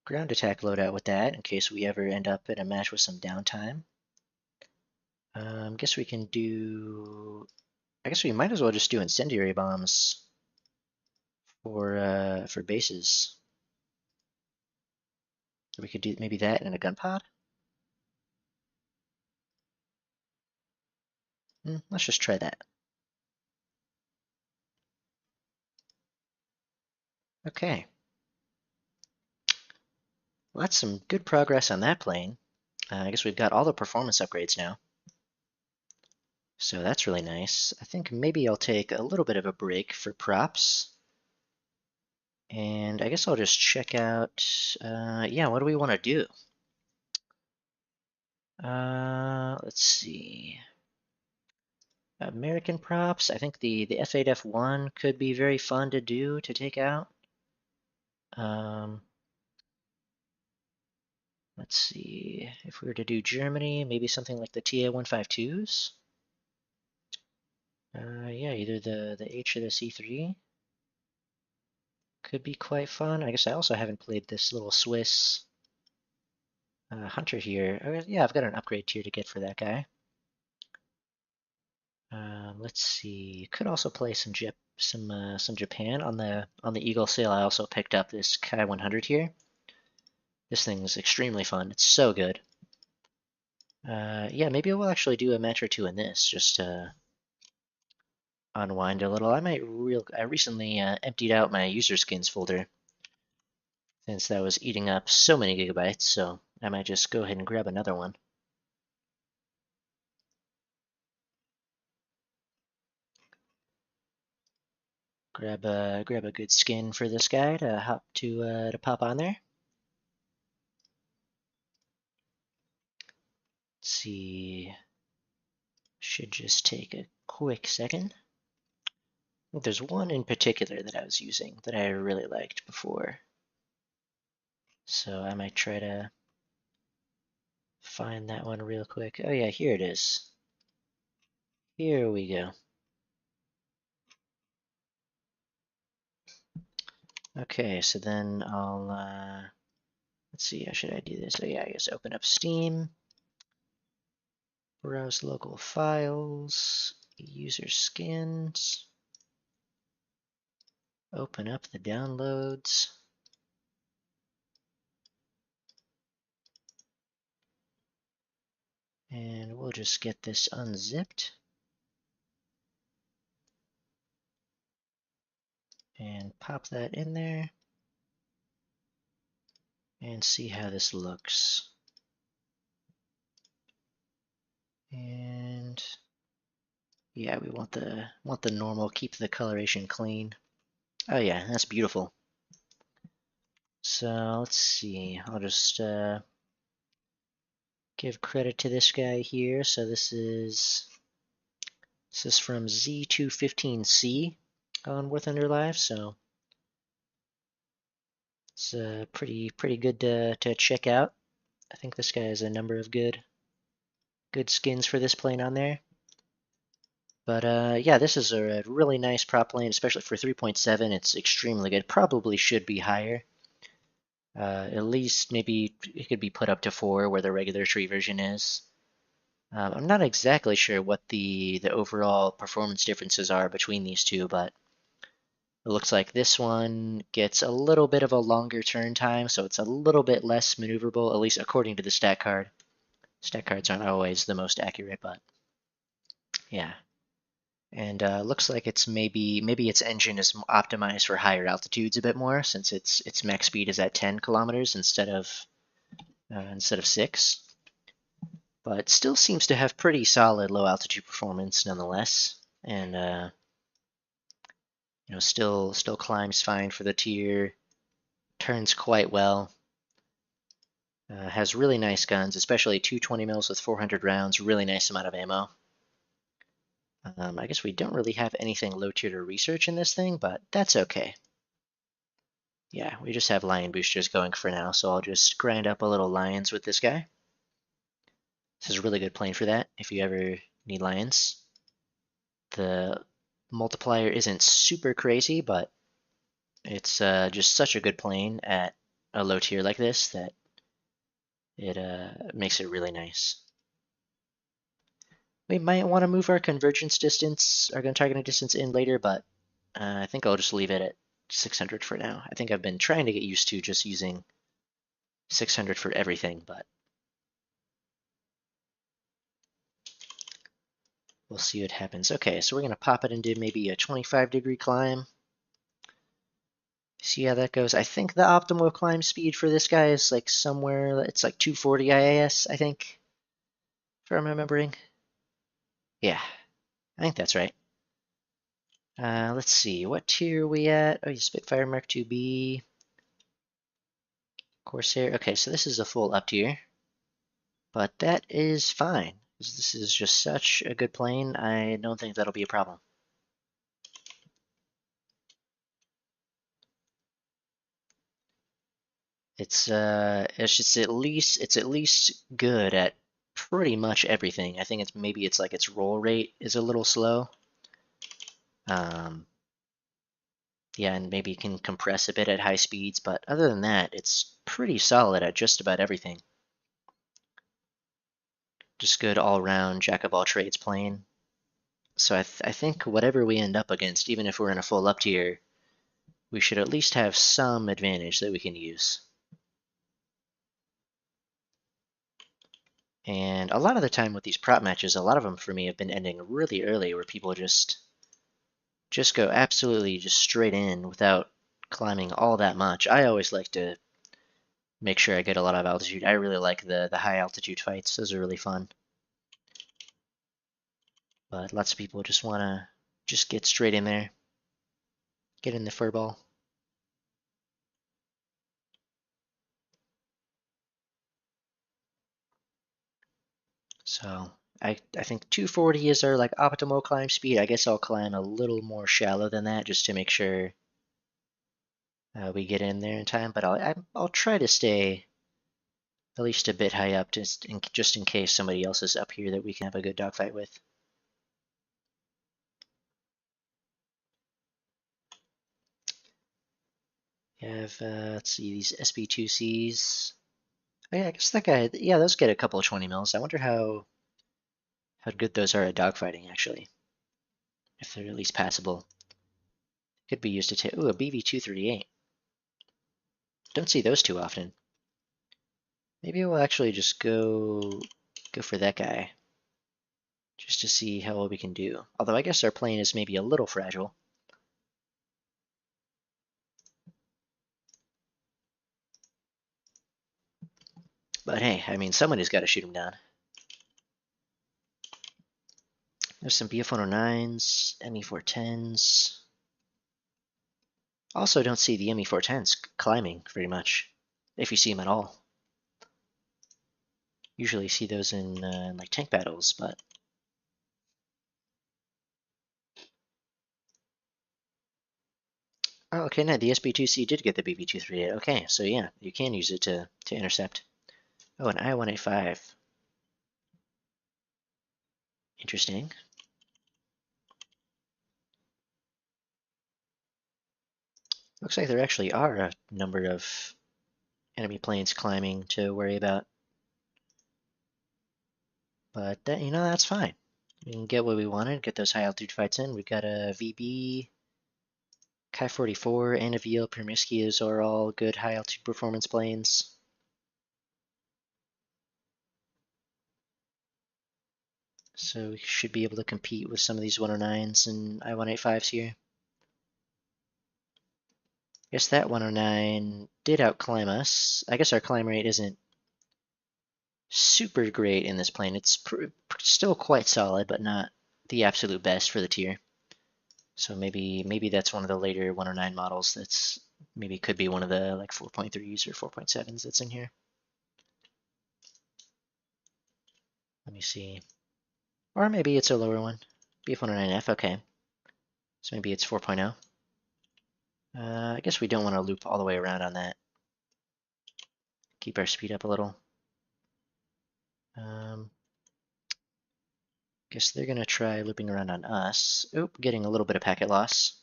ground attack loadout with that in case we ever end up in a match with some downtime. Guess we can do. I guess we might as well just do incendiary bombs for bases. We could do maybe that and a gun pod. Let's just try that. Okay. Well, that's some good progress on that plane. I guess we've got all the performance upgrades now. So that's really nice. I think maybe I'll take a little bit of a break for props. And I guess I'll just check out, yeah, what do we want to do? Let's see. American props. I think the F8, F1 could be very fun to do, to take out. Let's see. If we were to do Germany, maybe something like the TA-152s. Yeah, either the H or the C3. Could be quite fun. I guess I also haven't played this little Swiss Hunter here. Oh, yeah, I've got an upgrade tier to get for that guy. Let's see. Could also play some Japan on the Eagle sale. I also picked up this Kai 100 here. This thing's extremely fun. It's so good. Yeah, maybe we'll actually do a match or two in this just to unwind a little. I recently emptied out my user skins folder since that was eating up so many gigabytes, so I might just go ahead and grab another one. Grab a good skin for this guy to pop on there. Let's see. Should just take a quick second. I think there's one in particular that I was using that I really liked before. So I might try to find that one real quick. Oh yeah, here it is. Here we go. Okay, so then I'll, let's see, how should I do this? Oh yeah, I guess open up Steam, browse local files, user skins, open up the downloads. And we'll just get this unzipped. And pop that in there. And see how this looks. And yeah, we want the normal, keep the coloration clean. Oh yeah, that's beautiful. So let's see, I'll just give credit to this guy here. So this is from Z215C on War Thunder Live, so it's pretty good to check out. I think this guy has a number of good skins for this plane on there. But yeah, this is a really nice prop plane, especially for 3.7. It's extremely good. Probably should be higher. At least maybe it could be put up to 4 where the regular tree version is. I'm not exactly sure what the overall performance differences are between these two, but it looks like this one gets a little bit of a longer turn time, so it's a little bit less maneuverable, at least according to the stat card. Stat cards aren't always the most accurate, but yeah. And looks like it's maybe its engine is optimized for higher altitudes a bit more, since its max speed is at 10 kilometers instead of 6. But still seems to have pretty solid low altitude performance nonetheless, and you know, still climbs fine for the tier, turns quite well. Has really nice guns, especially 220 mils with 400 rounds. Really nice amount of ammo. I guess we don't really have anything low tier to research in this thing, but that's okay. Yeah, we just have lion boosters going for now, so I'll just grind up a little lions with this guy. This is a really good plane for that if you ever need lions. The multiplier isn't super crazy, but it's just such a good plane at a low tier like this that it makes it really nice. We might want to move our convergence distance, our gun targeting distance in later, but I think I'll just leave it at 600 for now. I think I've been trying to get used to just using 600 for everything, but we'll see what happens. Okay, so we're going to pop it into maybe a 25-degree climb. See how that goes. I think the optimal climb speed for this guy is like somewhere, it's like 240 IAS, I think, if I'm remembering. Yeah, I think that's right. Let's see, what tier are we at? Oh, Spitfire Mark II-B. Corsair. Okay, so this is a full up tier. But that is fine. This is just such a good plane, I don't think that'll be a problem. It's just at least good at pretty much everything. I think it's like its roll rate is a little slow. Yeah, and maybe it can compress a bit at high speeds, but other than that, it's pretty solid at just about everything. Just good all-round jack-of-all-trades plane. So I think whatever we end up against, even if we're in a full up tier, we should at least have some advantage that we can use. And a lot of the time with these prop matches, a lot of them for me have been ending really early, where people just go absolutely just straight in without climbing all that much. I always like to make sure I get a lot of altitude. I really like the high altitude fights. Those are really fun. But lots of people just want to just get straight in there, get in the furball. So I think 240 is our like optimal climb speed. I guess I'll climb a little more shallow than that just to make sure we get in there in time. But I'll try to stay at least a bit high up just in case somebody else is up here that we can have a good dogfight with. We have let's see, these SB2Cs. Oh, yeah, I guess that guy. Yeah, those get a couple of 20 mils. I wonder how good those are at dogfighting actually. If they're at least passable. Could be used to take. Ooh, a BV238. Don't see those too often. Maybe we'll actually just go for that guy. Just to see how well we can do. Although I guess our plane is maybe a little fragile. But hey, I mean, somebody's got to shoot him down. There's some BF-109s, ME-410s. Also don't see the ME-410s climbing very much, if you see them at all. Usually see those in like tank battles, but oh, okay, no, the SB2C did get the BB238. Okay, so yeah, you can use it to intercept. Oh, an I-185. Interesting. Looks like there actually are a number of enemy planes climbing to worry about. But that, that's fine. We can get what we wanted, get those high altitude fights in. We've got a VB, Kai-44, and a VL Promiscuous are all good high altitude performance planes. So we should be able to compete with some of these 109s and I-185s here. I guess that 109 did outclimb us. I guess our climb rate isn't super great in this plane. It's still quite solid, but not the absolute best for the tier. So maybe that's one of the later 109 models that's maybe could be one of the like 4.3s or 4.7s that's in here. Let me see. Or maybe it's a lower one. BF-109F, okay. So maybe it's 4.0. I guess we don't want to loop all the way around on that. Keep our speed up a little. Guess they're gonna try looping around on us. Oop, getting a little bit of packet loss.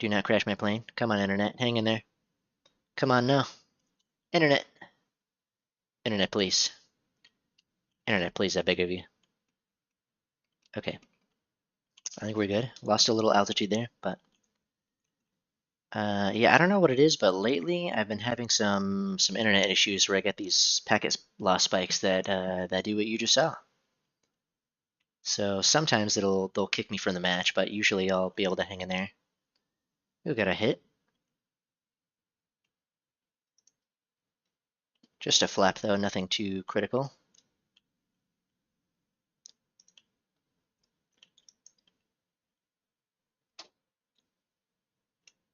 Do not crash my plane. Come on, internet, hang in there. Come on, no. Internet. Internet, please. Internet, please, I beg of you. Okay. I think we're good. Lost a little altitude there, but yeah, I don't know what it is, but lately I've been having some internet issues where I get these packet loss spikes that do what you just saw. So sometimes they'll kick me from the match, but usually I'll be able to hang in there. Ooh, got a hit. Just a flap though, nothing too critical.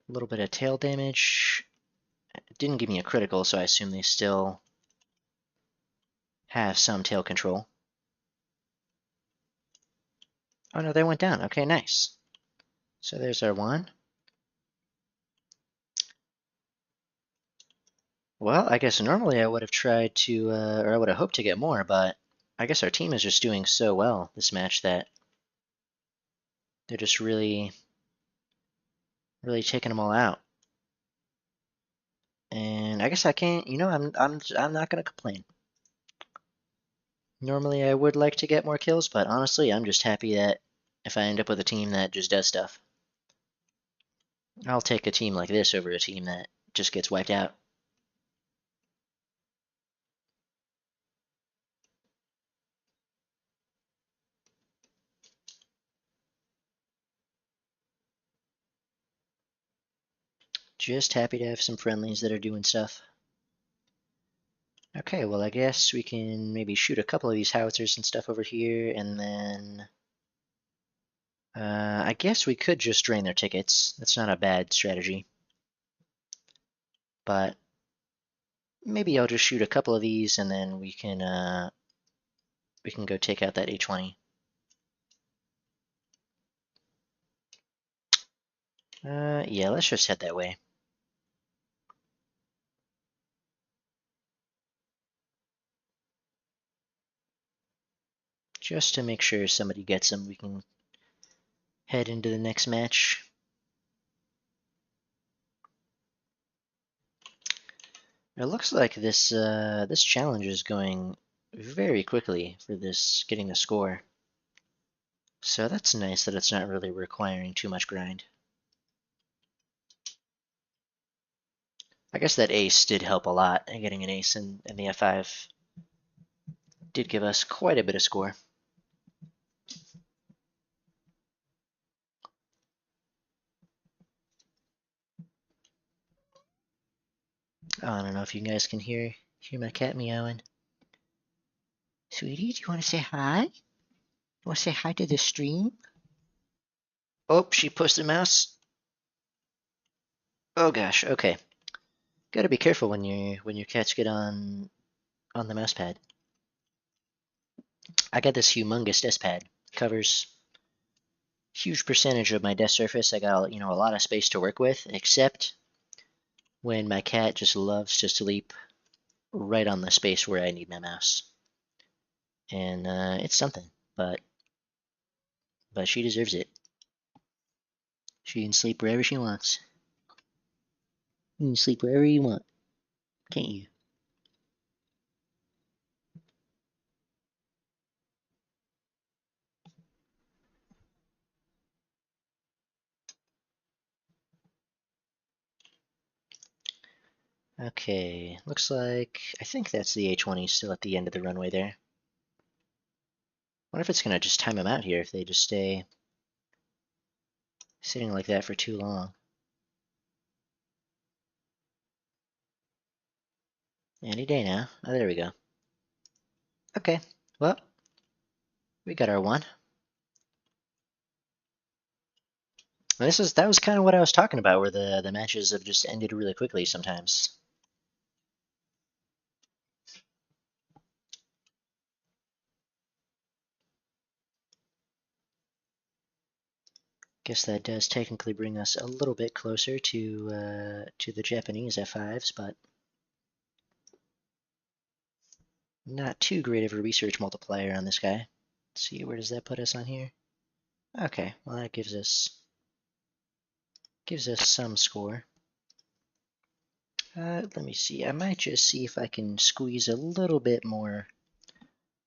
A little bit of tail damage. It didn't give me a critical, so I assume they still have some tail control. Oh no, they went down. Okay, nice. So there's our one. Well, I guess normally I would have tried to, or I would have hoped to get more, but I guess our team is just doing so well this match that they're just really taking them all out. And I guess I can't, I'm not gonna complain. Normally I would like to get more kills, but honestly, I'm just happy that if I end up with a team that just does stuff. I'll take a team like this over a team that just gets wiped out. Just happy to have some friendlies that are doing stuff. Okay, well I guess we can maybe shoot a couple of these howitzers and stuff over here, and then I guess we could just drain their tickets. That's not a bad strategy. But maybe I'll just shoot a couple of these, and then we can we can go take out that a20. Yeah, let's just head that way. Just to make sure somebody gets them, we can head into the next match. It looks like this challenge is going very quickly for this getting the score. So that's nice that it's not really requiring too much grind. I guess that ace did help a lot, and getting an ace in the F5 did give us quite a bit of score. I don't know if you guys can hear my cat meowing. Sweetie, do you want to say hi? You want to say hi to the stream? Oh, she pushed the mouse. Oh gosh, okay. Gotta be careful when your cats get on the mouse pad. I got this humongous desk pad. Covers huge percentage of my desk surface. I got, a lot of space to work with, except when my cat just loves to sleep right on the space where I need my mouse. And it's something, but she deserves it. She can sleep wherever she wants. You can sleep wherever you want, can't you? Okay, looks like, I think that's the A20 still at the end of the runway there. Wonder if it's gonna just time them out here if they just stay sitting like that for too long. Any day now. Oh, there we go. Okay, well, we got our one. And that was kind of what I was talking about, where the matches have just ended really quickly sometimes. Guess that does technically bring us a little bit closer to the Japanese F5s, but not too great of a research multiplier on this guy. Let's see, where does that put us on here? Okay, well that gives us some score. Let me see. I might just see if I can squeeze a little bit more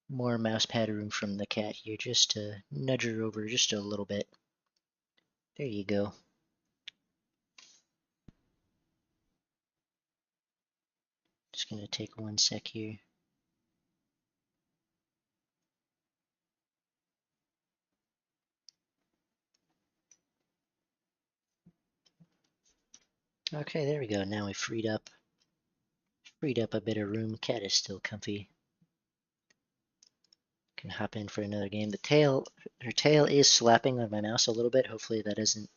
mouse pad room from the cat here, just to nudge her over just a little bit. There you go. Just gonna take one sec here. Okay, there we go. Now we freed up a bit of room. Cat is still comfy. Can hop in for another game. Her tail is slapping on my mouse a little bit. Hopefully that doesn't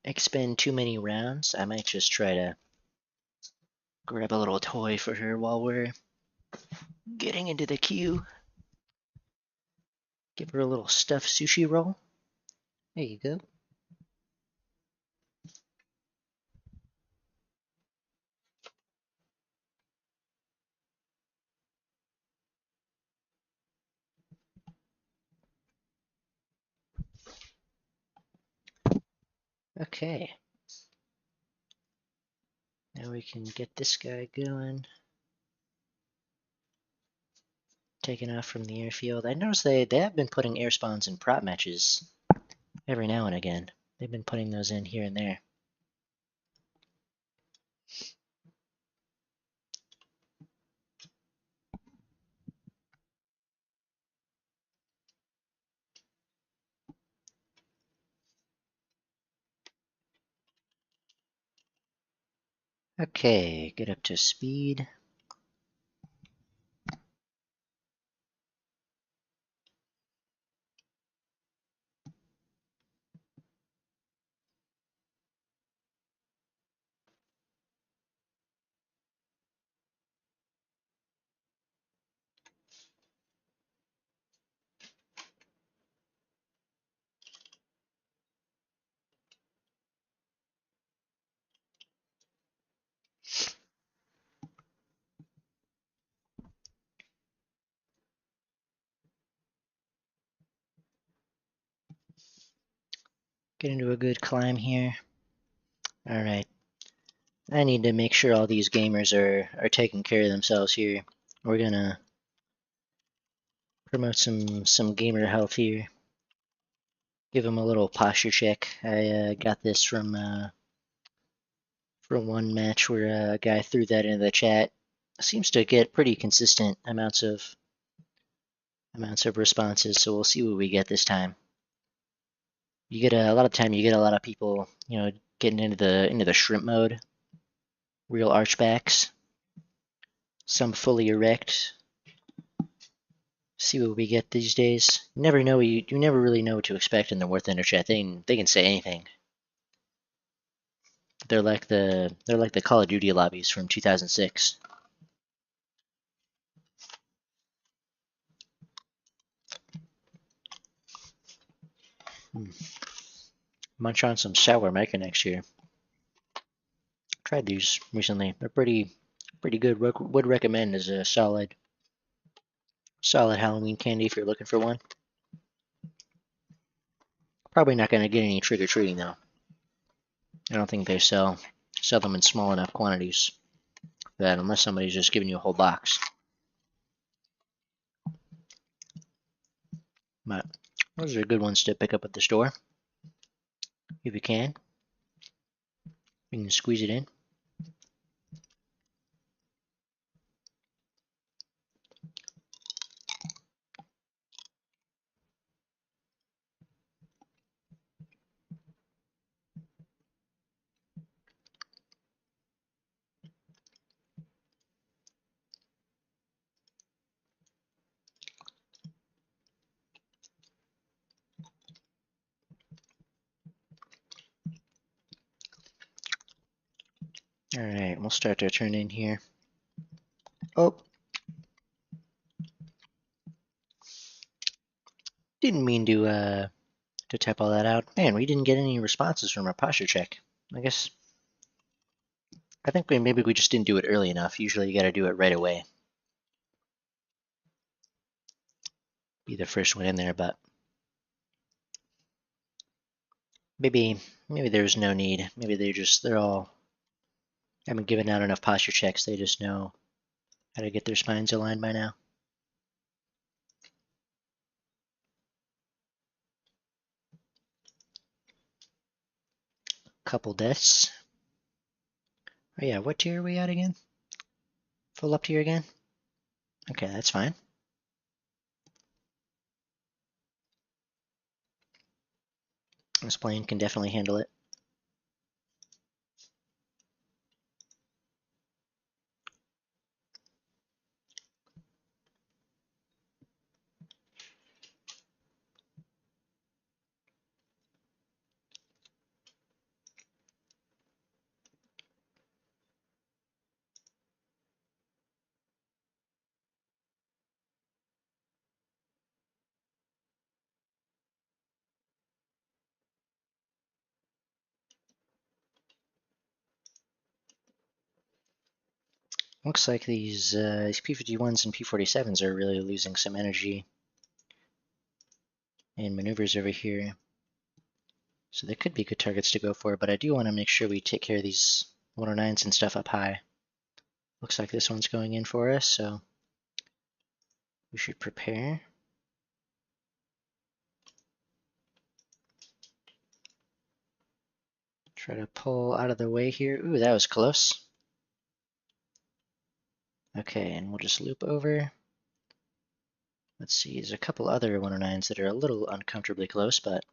expend too many rounds. I might just try to grab a little toy for her while we're getting into the queue. Give her a little stuffed sushi roll. There you go. Okay. Now we can get this guy going. Taking off from the airfield. I noticed they have been putting air spawns in prop matches every now and again. They've been putting those in here and there. Okay, get up to speed. Get into a good climb here. Alright. I need to make sure all these gamers are taking care of themselves here. We're gonna promote some gamer health here. Give them a little posture check. I got this from one match where a guy threw that into the chat. Seems to get pretty consistent amounts of responses, so we'll see what we get this time. You get a lot of time. You get a lot of people, getting into the shrimp mode. Real archbacks. Some fully erect. See what we get these days. You never know. You never really know what to expect in the War Thunder chat. They can say anything. They're like the Call of Duty lobbies from 2006. Munch on some sour Micro next here. Tried these recently. They're pretty good. Would recommend as a solid Halloween candy if you're looking for one. Probably not going to get any trick-or-treating though. I don't think they sell them in small enough quantities for that, unless somebody's just giving you a whole box. But those are good ones to pick up at the store if you can. You can squeeze it in. Alright, we'll start to turn in here. Oh! Didn't mean to type all that out. Man, we didn't get any responses from our posture check. I think maybe we just didn't do it early enough. Usually you gotta do it right away. Be the first one in there, but maybe there's no need. Maybe they're all haven't given out enough posture checks. They just know how to get their spines aligned by now. Couple deaths. Oh yeah, what tier are we at again? Full up tier again? Okay, that's fine. This plane can definitely handle it. Looks like these P-51s and P-47s are really losing some energy and maneuvers over here. So they could be good targets to go for, but I do want to make sure we take care of these 109s and stuff up high. Looks like this one's going in for us, so we should prepare. Try to pull out of the way here. Ooh, that was close. Okay, and we'll just loop over. Let's see, there's a couple other 109s that are a little uncomfortably close, but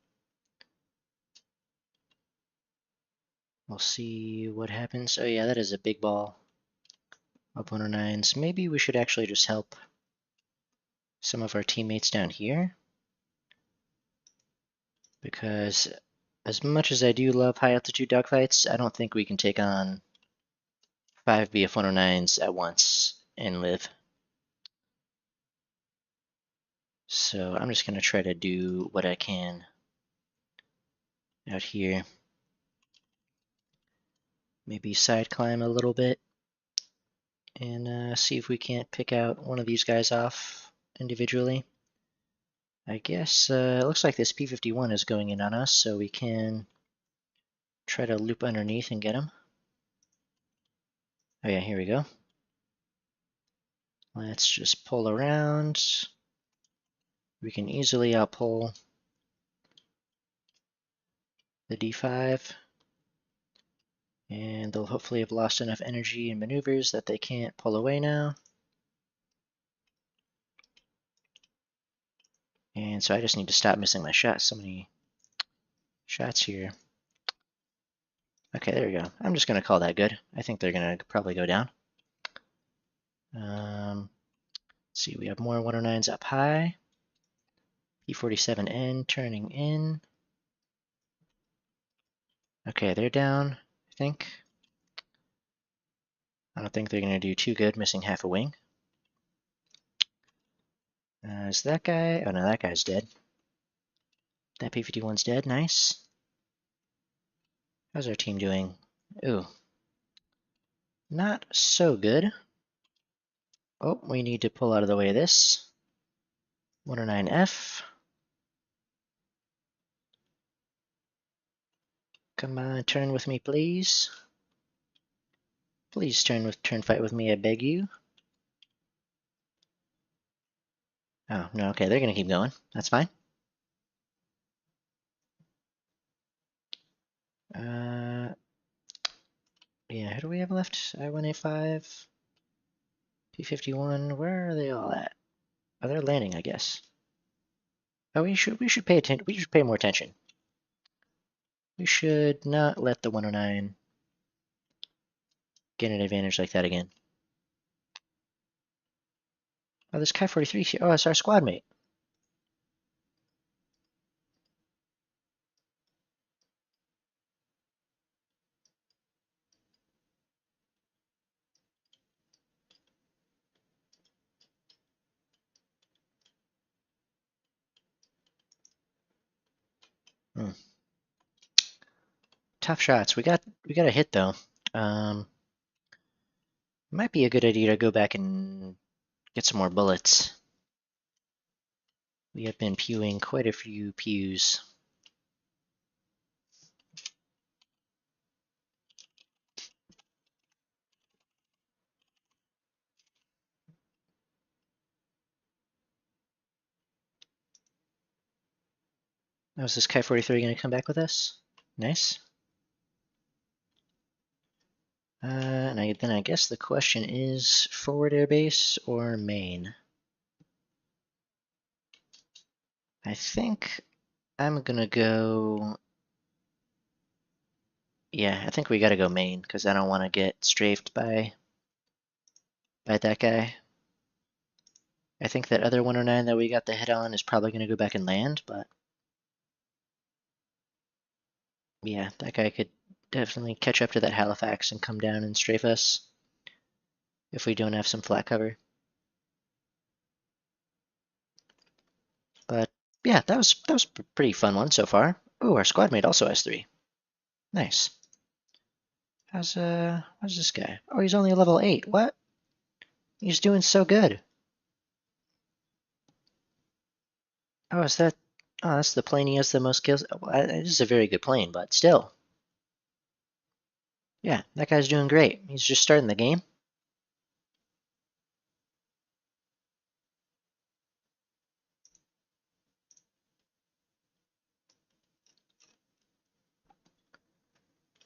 we'll see what happens. Oh yeah, that is a big ball of 109s. Maybe we should actually just help some of our teammates down here, because as much as I do love high altitude dogfights, I don't think we can take on 5 BF-109s at once and live. So I'm just going to try to do what I can out here. Maybe side climb a little bit and see if we can't pick out one of these guys off individually. I guess it looks like this P-51 is going in on us, so we can try to loop underneath and get him. Oh yeah, here we go. Let's just pull around. We can easily outpull the D5. And they'll hopefully have lost enough energy and maneuvers that they can't pull away now. And so I just need to stop missing my shots. So many shots here. Okay, there we go. I'm just going to call that good. I think they're going to probably go down. Let's see, we have more 109s up high. P-47N turning in. Okay, they're down, I think. I don't think they're going to do too good, missing half a wing. Is that guy? Oh no, that guy's dead. That P-51's dead, nice. How's our team doing? Ooh. Not so good. Oh, we need to pull out of the way of this. 109F. Come on, turn with me, please. Please turn fight with me, I beg you. Oh, no, okay, they're gonna keep going. That's fine. Yeah, who do we have left? I-185, P-51, where are they all at? Oh, they're landing, I guess. Oh, we should pay attention. We should pay more attention. We should not let the 109 get an advantage like that again. Oh, this Chi-43 here. Oh, it's our squad mate. Tough shots. We got a hit though. Might be a good idea to go back and get some more bullets. We have been pewing quite a few pews. Oh, is this Chi-43 going to come back with us? Nice. And then I guess the question is forward airbase or main? I think I'm gonna go. Yeah, I think we gotta go main because I don't want to get strafed by that guy. I think that other 109 that we got the hit on is probably gonna go back and land, but yeah, that guy could definitely catch up to that Halifax and come down and strafe us if we don't have some flat cover. But yeah, that was a pretty fun one so far. Oh, our squad mate also has 3. Nice. How's this guy? Oh, he's only a level 8. What? He's doing so good. Oh, is that? Oh, that's the plane he has the most kills. Well, it is a very good plane, but still. Yeah, that guy's doing great. He's just starting the game.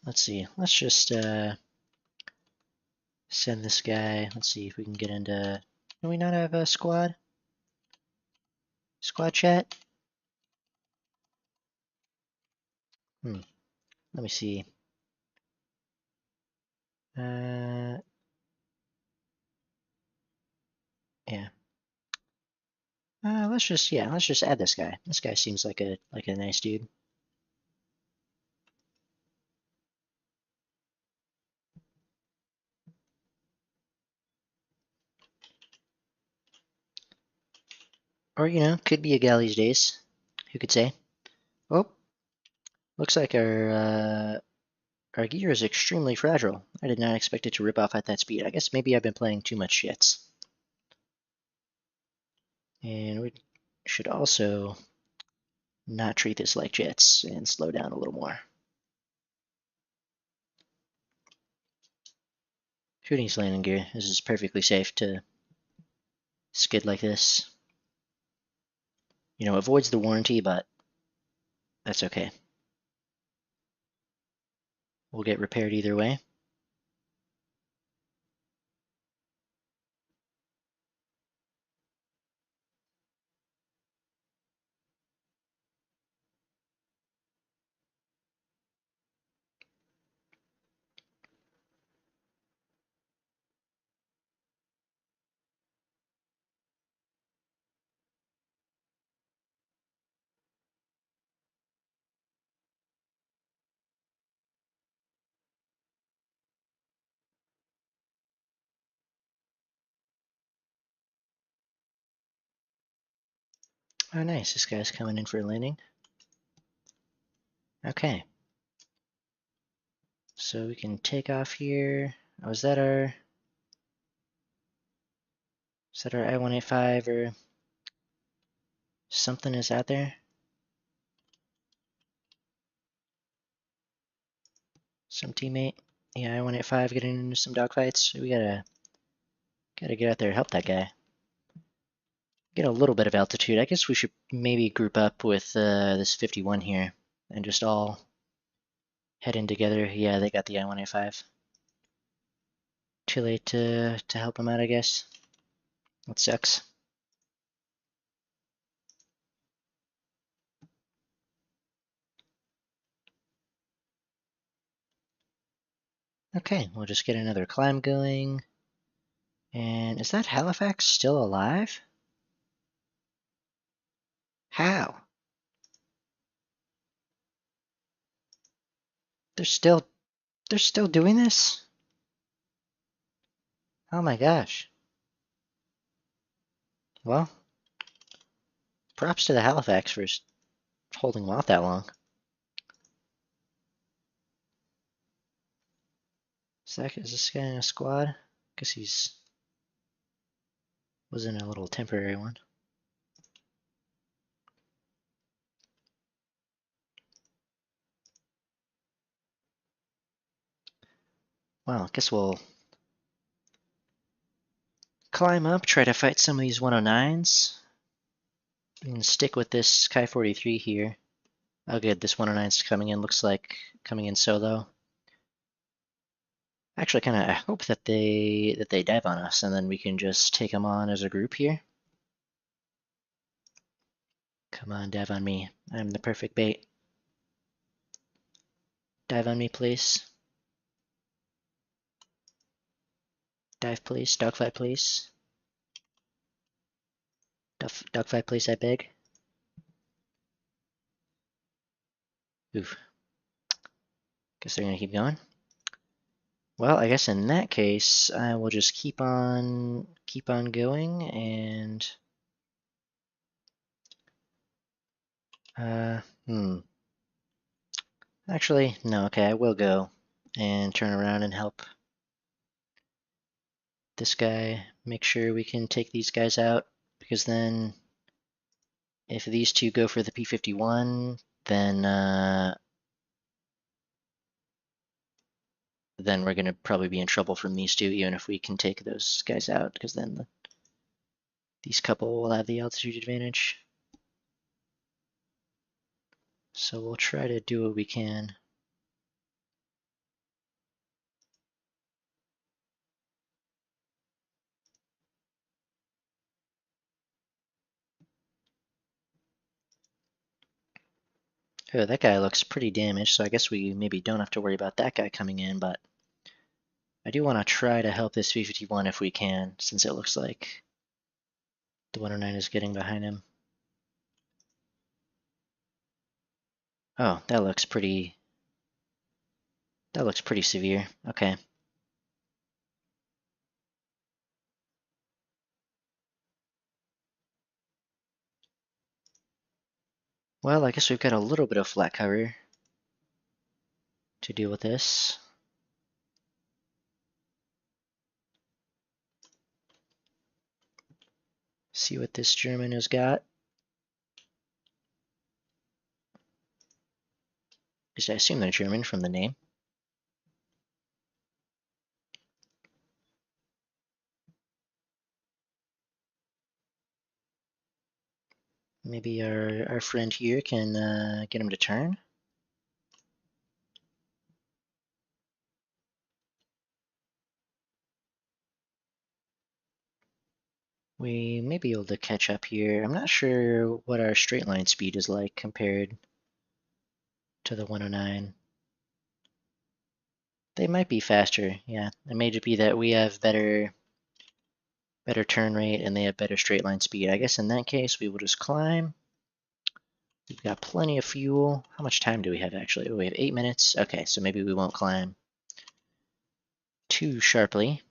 Let's see. Let's just send this guy. Let's see if we can get into. Do we not have a squad? Squad chat? Let me see. Yeah. Let's just add this guy. This guy seems like a nice dude. Or could be a gal these days. Who could say? Oh, looks like our gear is extremely fragile. I did not expect it to rip off at that speed. I guess maybe I've been playing too much shits. And should also not treat this like jets and slow down a little more. Who needs landing gear? This is perfectly safe to skid like this. You know, avoids the warranty, but that's okay. We'll get repaired either way. Oh, nice. This guy's coming in for a landing. Okay. So we can take off here. Oh, is that our I-185 or something is out there? Some teammate? Yeah, I-185 getting into some dogfights. We gotta get out there and help that guy. Get a little bit of altitude. I guess we should maybe group up with this 51 here and just all head in together. Yeah, they got the I-185. Too late to help him out, I guess. That sucks. Okay, we'll just get another climb going. And is that Halifax still alive? How? They're still doing this? Oh my gosh. Well, props to the Halifax for holding them off that long. Is this guy in a squad? Guess he's was in a little temporary one. Well, I guess we'll climb up, try to fight some of these 109s. And stick with this Kai 43 here. Oh good, this 109's coming in, looks like coming in solo. Actually, I hope that they dive on us, and then we can just take them on as a group here. Come on, dive on me. I'm the perfect bait. Dive on me, please. Dive, please. Dogfight, please. Dogfight, please, I beg. Oof. Guess they're gonna keep going. Well, I guess in that case, I will just keep on going, and actually, no, okay, I will go and turn around and help this guy, make sure we can take these guys out, because then if these two go for the P-51, then we're going to probably be in trouble from these two, even if we can take those guys out, because then these couple will have the altitude advantage. So we'll try to do what we can. Oh, that guy looks pretty damaged, so I guess we maybe don't have to worry about that guy coming in, but I do want to try to help this V-51 if we can, since it looks like the 109 is getting behind him. Oh, that looks pretty severe. Okay. Well, I guess we've got a little bit of flat cover to deal with this. See what this German has got. least I assume they're German from the name. Maybe our friend here can get him to turn. We may be able to catch up here. I'm not sure what our straight line speed is like compared to the 109. They might be faster, yeah. It may just be that we have better turn rate and they have better straight line speed. I guess in that case we will just climb. We've got plenty of fuel. How much time do we have actually? Oh, we have 8 minutes. Okay, so maybe we won't climb too sharply.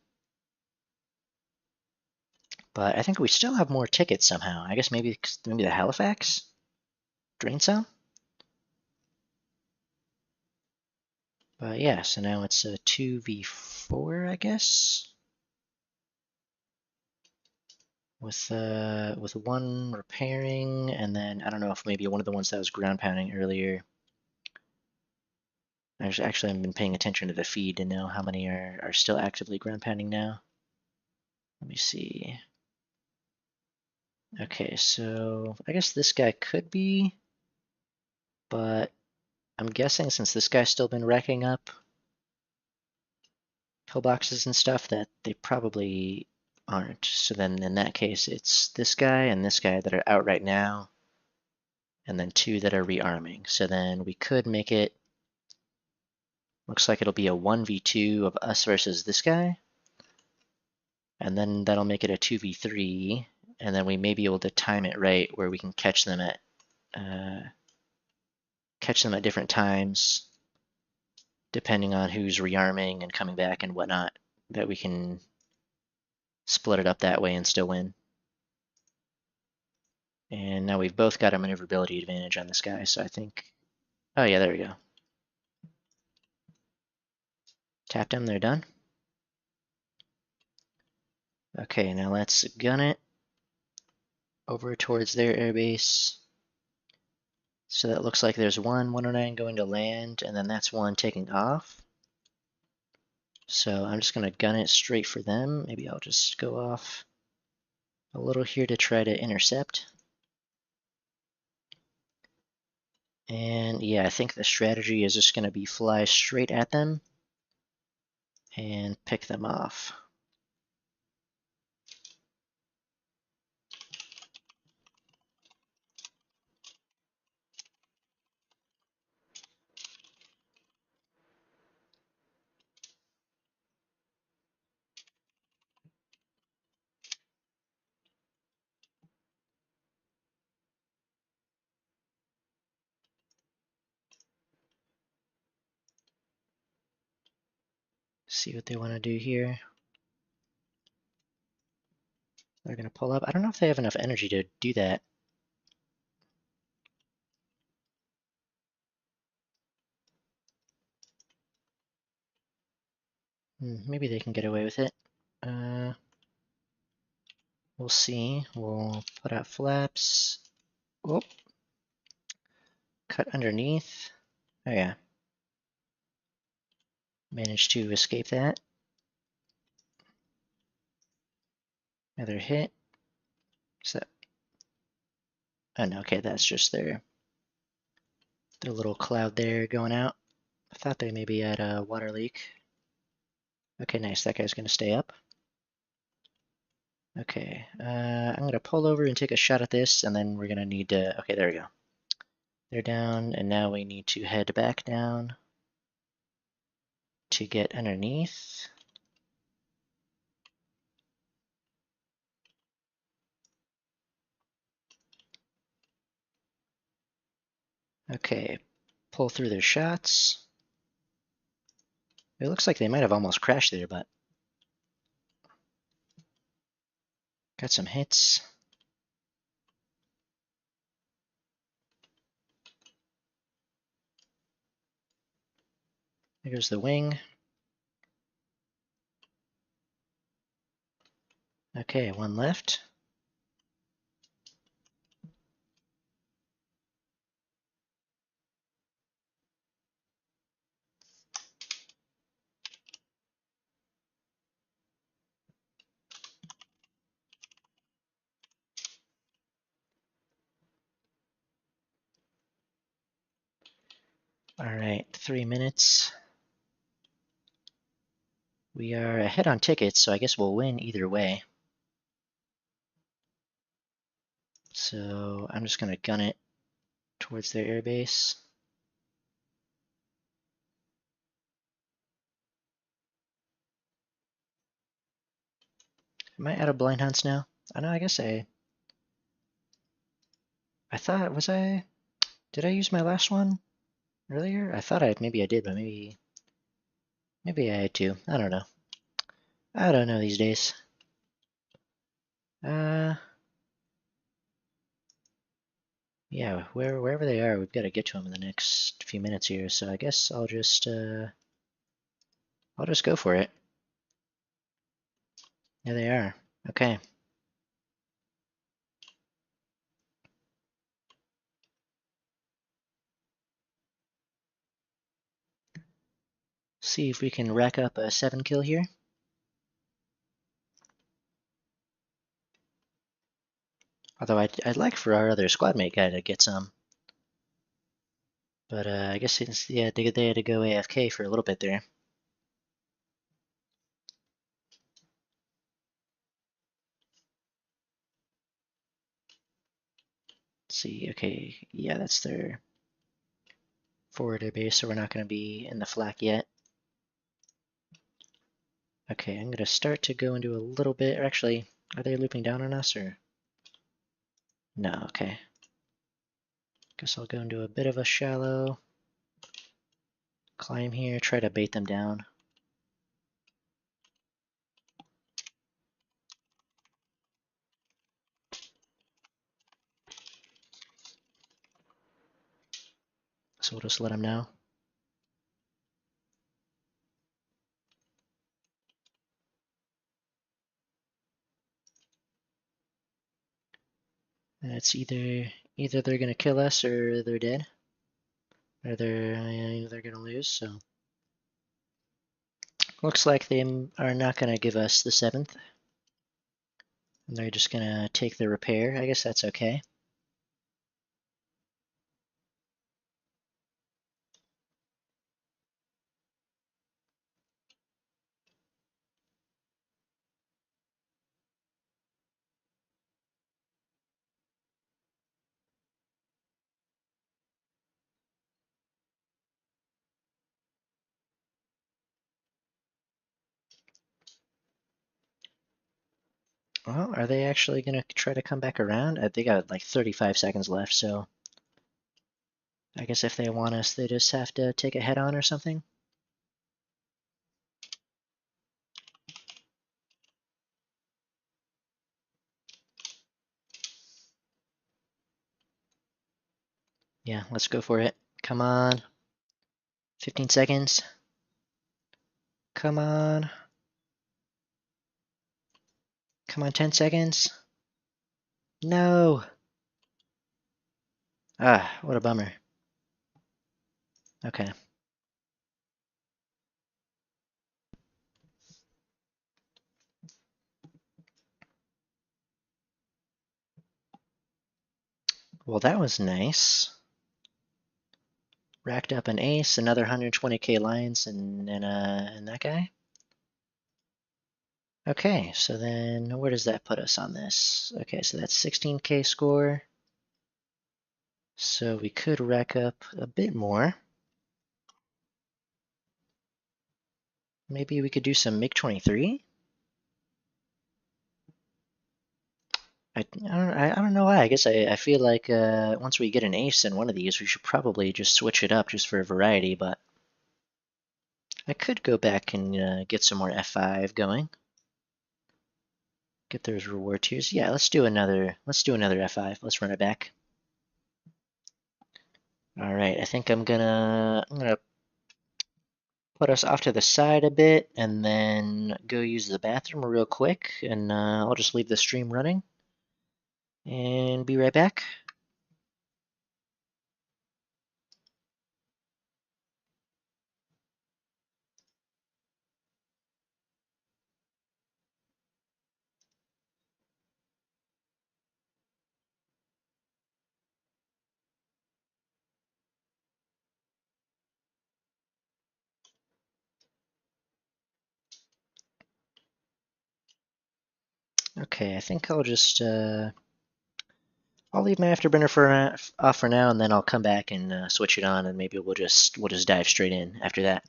But I think we still have more tickets somehow. I guess maybe the Halifax drain some. But yeah, so now it's a 2v4, I guess. With one repairing, and then I don't know if maybe one of the ones that was ground pounding earlier. I actually haven't been paying attention to the feed to know how many are still actively ground pounding now. Let me see. Okay, so I guess this guy could be, but I'm guessing since this guy's still been racking up pillboxes and stuff that they probably aren't. So then in that case, it's this guy and this guy that are out right now, and then 2 that are rearming. So then we could make it, looks like it'll be a 1v2 of us versus this guy, and then that'll make it a 2v3, and then we may be able to time it right where we can catch them at different times, depending on who's rearming and coming back and whatnot, that we can split it up that way and still win. And now we've both got a maneuverability advantage on this guy, so I think, oh yeah, there we go. Tapped them, they're done. Okay, now let's gun it over towards their airbase. So that looks like there's one 109 going to land, and then that's one taking off. So I'm just going to gun it straight for them. Maybe I'll just go off a little here to try to intercept. And yeah, I think the strategy is just going to be fly straight at them and pick them off. See what they want to do here. They're going to pull up. I don't know if they have enough energy to do that. Maybe they can get away with it. We'll see. We'll put out flaps. Whoop. Cut underneath. Oh yeah. Managed to escape that. Another hit. So, oh no, okay, that's just their little cloud there going out. I thought they maybe had a water leak. Okay, nice. That guy's going to stay up. Okay, I'm going to pull over and take a shot at this, and then we're going to need to... Okay, there we go. They're down, and now we need to head back down to get underneath. Okay, pull through their shots. It looks like they might have almost crashed there, but got some hits. There goes the wing. Okay, one left. All right, 3 minutes. We are ahead on tickets, so I guess we'll win either way. So I'm just gonna gun it towards their airbase. Am I out of blind hunts now? I know, I guess I thought, did I use my last one earlier? I thought maybe I did, but maybe I had to. I don't know. I don't know these days. Yeah, wherever they are, we've got to get to them in the next few minutes here. So I guess I'll just go for it. There they are. Okay. See if we can rack up a 7 kill here. Although I'd like for our other squad mate guy to get some. But I guess they had to go AFK for a little bit there. Let's see, okay, yeah, that's their forward air base, so we're not going to be in the flak yet. Okay, I'm going to start to go into a little bit, or actually, are they looping down on us, or? No, okay. Guess I'll go into a bit of a shallow. Climb here, try to bait them down. So we'll just let them know. And it's either they're gonna kill us or they're dead, or they're gonna lose. So looks like they are not gonna give us the 7th, and they're just gonna take the repair. I guess that's okay. Well, are they actually gonna try to come back around? They got like 35 seconds left, so I guess if they want us, they just have to take a head on or something. Yeah, let's go for it. Come on. 15 seconds. Come on. Come on, 10 seconds. No. Ah, what a bummer. Okay. Well, that was nice. Racked up an ace, another 120k lines, and that guy. Okay, so then where does that put us on this? Okay, so that's 16k score. So we could rack up a bit more. Maybe we could do some MiG-23. I don't know why. I guess I feel like once we get an ace in one of these, we should probably just switch it up just for variety, but I could go back and get some more F5 going. Get those reward tiers. Yeah, let's do another F5. Let's run it back. All right, I think I'm gonna put us off to the side a bit and then go use the bathroom real quick, and I'll just leave the stream running and be right back. Okay, I think I'll just I'll leave my afterburner off for now, and then I'll come back and switch it on, and maybe we'll just dive straight in after that.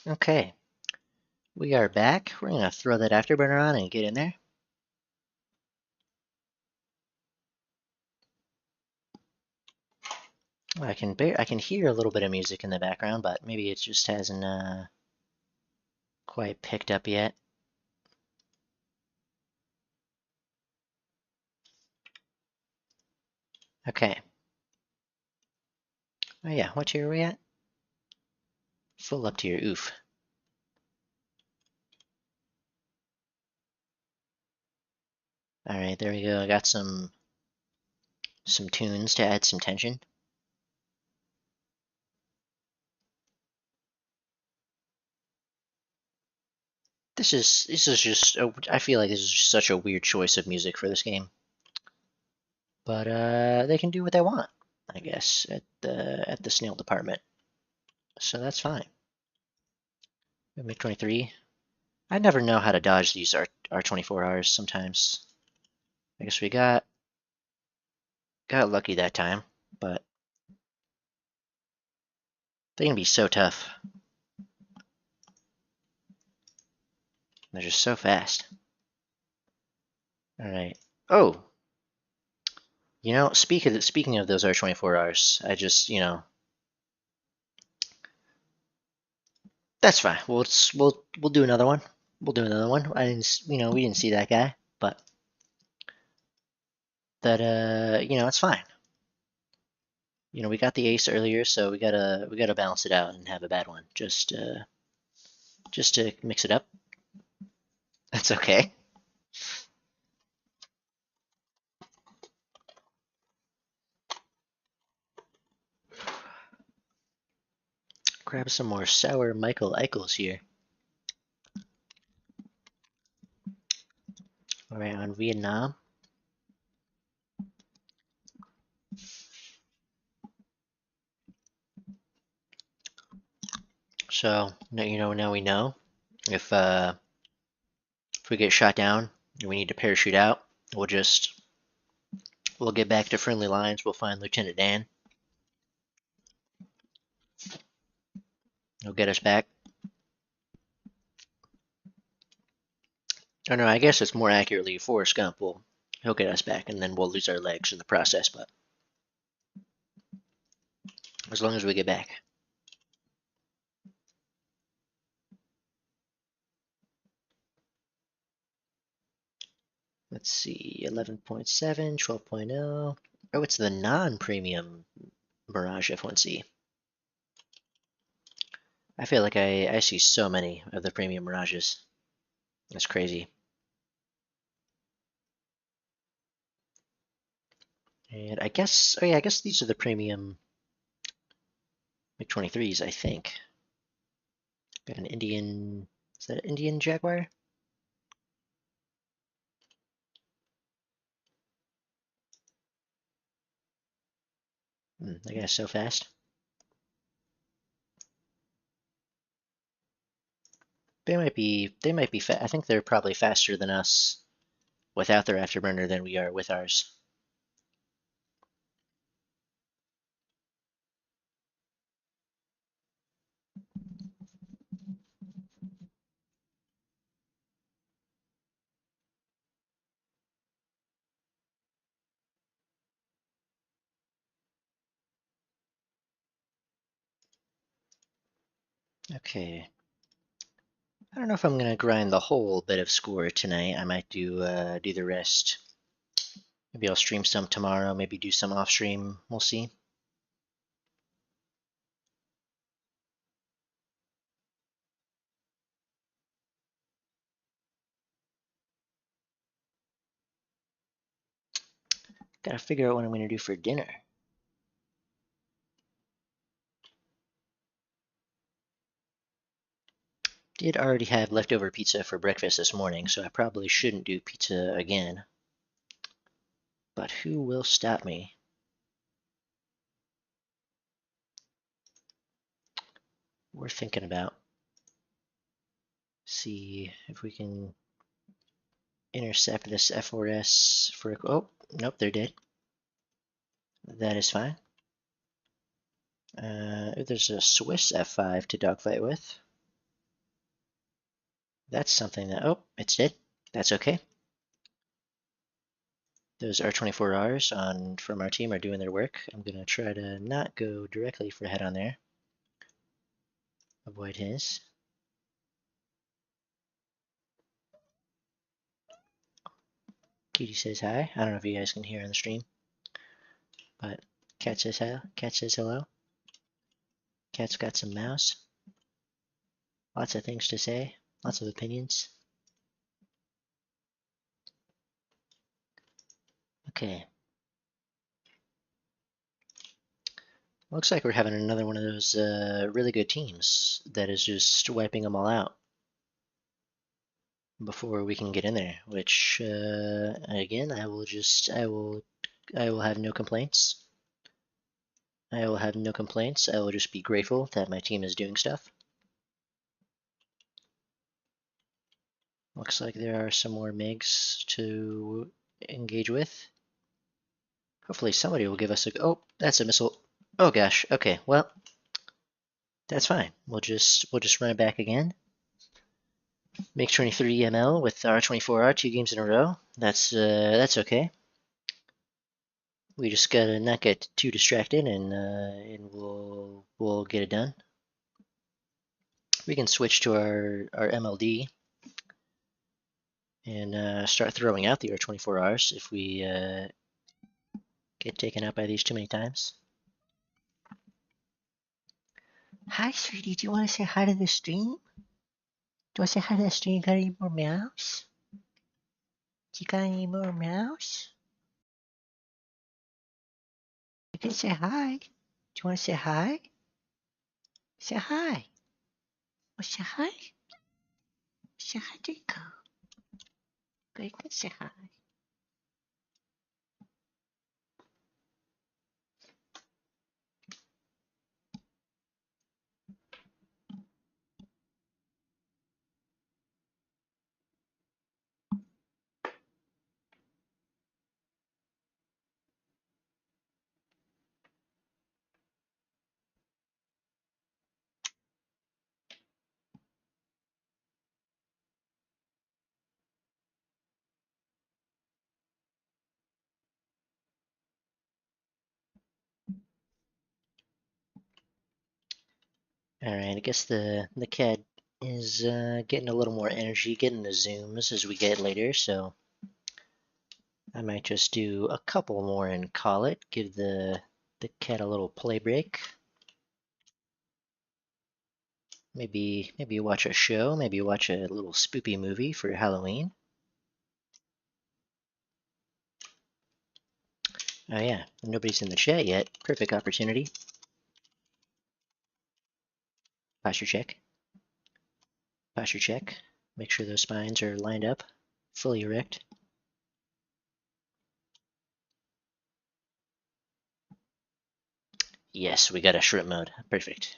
Okay, we are back. We're gonna throw that afterburner on and get in there. I can hear a little bit of music in the background, but maybe it just hasn't quite picked up yet. Okay. Oh yeah, what tier are we at? Full up tier, oof. Alright, there we go. I got some tunes to add some tension. This is just I feel like this is just such a weird choice of music for this game. But they can do what they want, I guess, at the snail department. So that's fine. MiG-23. I never know how to dodge these R24Rs sometimes. I guess we got lucky that time, but they can be so tough. They're just so fast. All right. Oh, speaking of those R24Rs, I just that's fine. We'll do another one. We'll do another one. I didn't we didn't see that guy, but that it's fine. We got the ace earlier, so we gotta balance it out and have a bad one. Just to mix it up. That's okay. Grab some more sour Michael Eichels here. All right, on Vietnam. So now we know if we get shot down and we need to parachute out, we'll get back to friendly lines. We'll find Lieutenant Dan. He'll get us back. Oh no, I guess it's more accurately Forrest Gump. He'll get us back, and then we'll lose our legs in the process. But as long as we get back. Let's see, 11.7, 12.0. Oh, it's the non-premium Mirage F1C. I feel like I see so many of the premium Mirages. That's crazy. And I guess, oh yeah, I guess these are the premium MiG-23s, I think. Got an Indian, is that an Indian Jaguar? That guy's so fast. They might be I think they're probably faster than us without their afterburner than we are with ours. Okay. I don't know if I'm gonna grind the whole bit of score tonight. I might do the rest. Maybe I'll stream some tomorrow. Maybe do some off stream. We'll see. Gotta figure out what I'm gonna do for dinner. Did already have leftover pizza for breakfast this morning, so I probably shouldn't do pizza again. But who will stop me? We're thinking about. See if we can intercept this F4S for a, oh, nope, they're dead. That is fine. There's a Swiss F5 to dogfight with. That's something that, oh, it's dead. That's okay. Those R24Rs from our team are doing their work. I'm gonna try to not go directly for head on there. Avoid his. Cutie says hi. I don't know if you guys can hear on the stream, but Cat says hi. Cat says hello. Cat's got some mouse. Lots of things to say. Lots of opinions. Okay. Looks like we're having another one of those really good teams that is just wiping them all out before we can get in there. Which again, I will have no complaints. I will have no complaints. I will just be grateful that my team is doing stuff. Looks like there are some more MiGs to engage with. Hopefully somebody will give us a, oh, that's a missile. Oh gosh, okay, well, that's fine. We'll just run it back again. Make 23 ML with R24R 2 games in a row. That's okay. We just gotta not get too distracted, and we'll get it done. We can switch to our MLD and start throwing out the R24Rs if we get taken out by these too many times. Hi, sweetie. Do you want to say hi to the stream? Do you want to say hi to the stream? Got any more mouse? You got any more mouse? You can say hi. Do you want to say hi? Say hi. Oh, say hi. Say hi, there you go. Go, you can say hi. Alright, I guess the cat is getting a little more energy, getting the zooms as we get later, so I might just do a couple more and call it, give the cat a little play break. Maybe watch a show, maybe watch a little spoopy movie for Halloween. Oh yeah, nobody's in the chat yet. Perfect opportunity. Posture check. Posture check. Make sure those spines are lined up, fully erect. Yes, we got a shrimp mode. Perfect.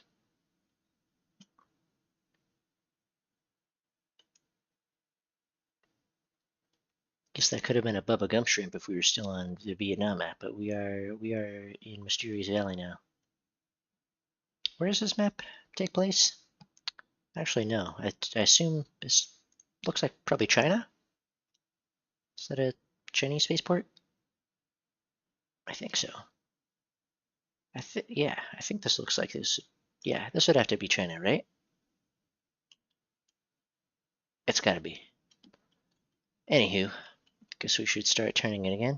Guess that could have been a Bubba Gump shrimp if we were still on the Vietnam map, but we are in Mysterious Valley now. Where does this map take place? Actually, no. I assume this looks like probably China. Is that a Chinese spaceport? I think so. Yeah, I think this looks like this. Yeah, this would have to be China, right? It's gotta be. Anywho, guess we should start turning it again.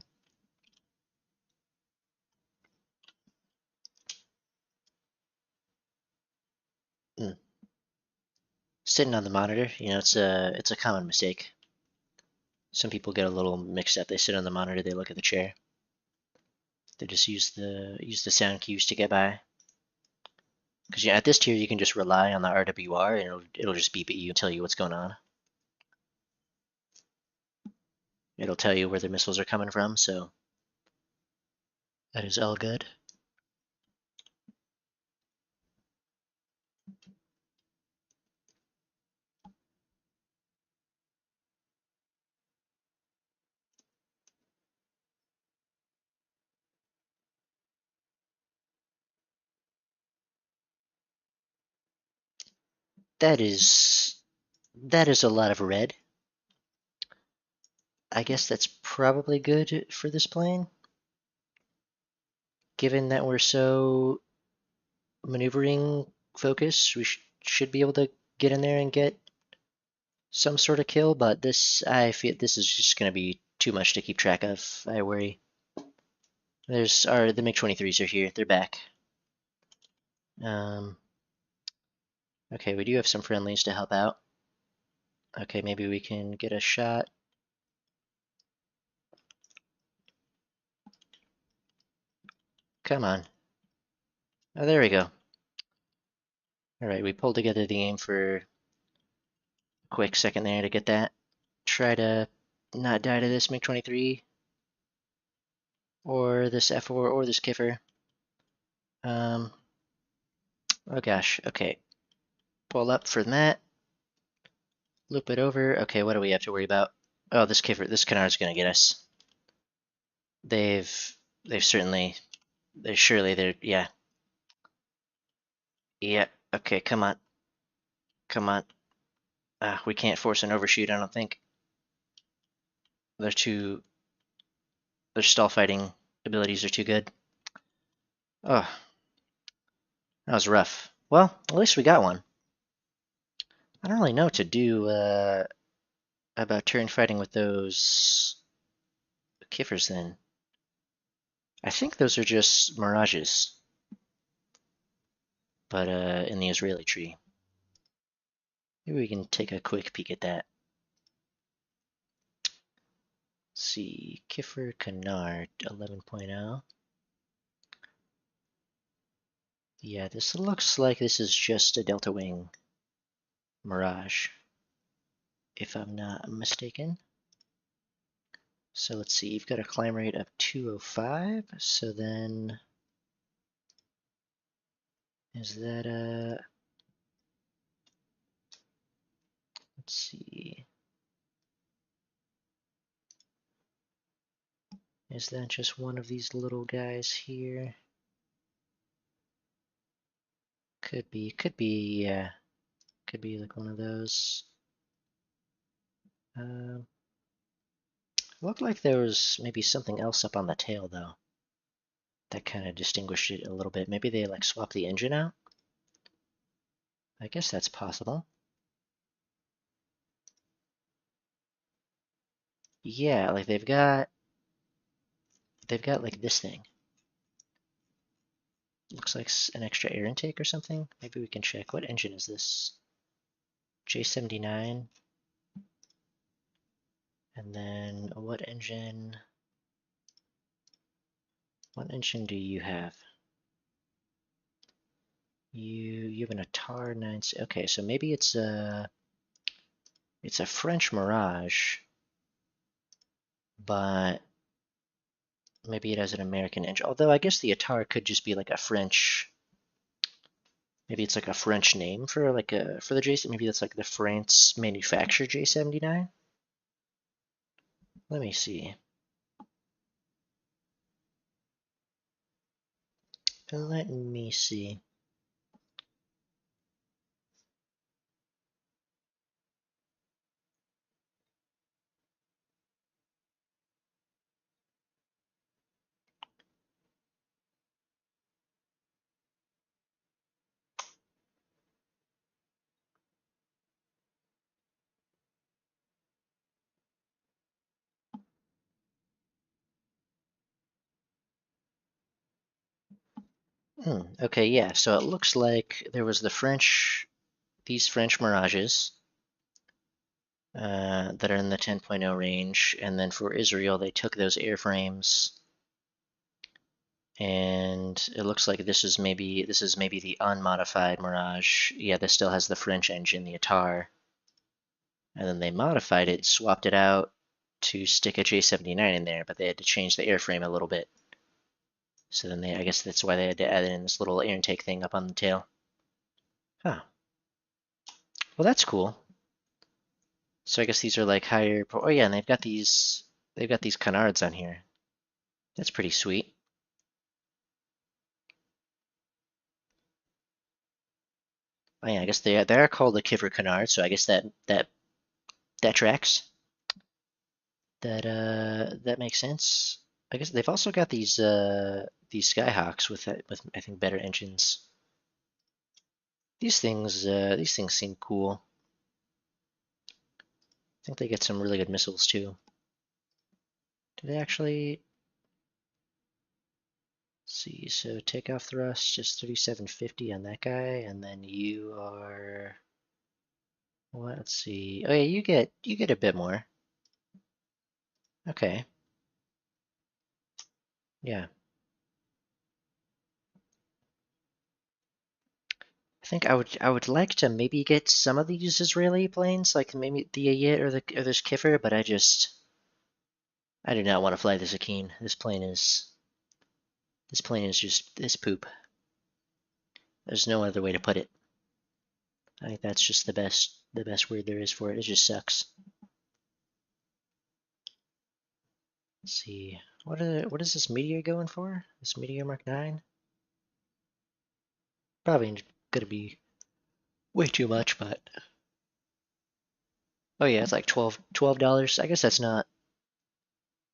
Sitting on the monitor, it's a common mistake. Some people get a little mixed up. They sit on the monitor, they look at the chair. They just use the sound cues to get by. Because at this tier, you can just rely on the RWR, and it'll just beep at you and tell you what's going on. It'll tell you where the missiles are coming from, so that is all good. That is a lot of red. I guess that's probably good for this plane, given that we're so maneuvering focused. We should be able to get in there and get some sort of kill, but I feel this is just going to be too much to keep track of. I worry. The MiG-23s are here. They're back. Okay, we do have some friendlies to help out. Okay, maybe we can get a shot. Come on. Oh, there we go. All right, we pulled together the aim for a quick second there to get that. Try to not die to this MiG-23 or this F4 or this Kiffer. Oh gosh, okay. Pull up for that. Loop it over. Okay, what do we have to worry about? Oh, this canard's gonna get us. They've certainly, yeah. Yeah, okay, come on. Come on. We can't force an overshoot, I don't think. Their stall fighting abilities are too good. Oh, that was rough. Well, at least we got one. I don't really know what to do about turn fighting with those Kiffers then. I think those are just mirages, but in the Israeli tree. Maybe we can take a quick peek at that. Let's see, Kiffer Canard 11.0. Yeah, this looks like this is just a Delta Wing Mirage, if I'm not mistaken. So let's see, you've got a climb rate of 205, so then is that let's see, is that just one of these little guys here? Could be, yeah, could be like one of those. Looked like there was maybe something else up on the tail though. That kind of distinguished it a little bit. Maybe they like swapped the engine out? I guess that's possible. Yeah, like they've got like this thing. Looks like an extra air intake or something. Maybe we can check. What engine is this? J79. And then what engine do you have? You have an Atar 9. Okay, so maybe it's a French Mirage, but maybe it has an American engine. Although I guess the Atar could just be like a French. Maybe it's like a French name for like a for the J. Maybe that's like the France manufactured J79. Let me see. Let me see. Okay, yeah. So it looks like there was these French Mirages that are in the 10.0 range, and then for Israel, they took those airframes, and it looks like this is maybe the unmodified Mirage. Yeah, this still has the French engine, the Atar, and then they modified it, swapped it out to stick a J79 in there, but they had to change the airframe a little bit. So then I guess that's why they had to add in this little air intake thing up on the tail. Huh. Well, that's cool. So I guess these are like higher. Oh yeah, and they've got these canards on here. That's pretty sweet. Oh yeah, I guess they are called the Kivra canard, so I guess that tracks. That makes sense. I guess they've also got these Skyhawks with I think better engines. These things seem cool. I think they get some really good missiles too. Do they actually? See, so takeoff thrust just 3750 on that guy, and then you are what? Let's see. Oh yeah, you get a bit more. Okay. Yeah. I think I would like to maybe get some of these Israeli planes, like maybe the Ayet or this Kiffer, but I do not want to fly this Akin. This plane is just this poop. There's no other way to put it. I think that's just the best word there is for it. It just sucks. Let's see. What is this Meteor going for? This Meteor Mark 9? Probably gonna be way too much, but oh yeah, it's like $12. I guess that's not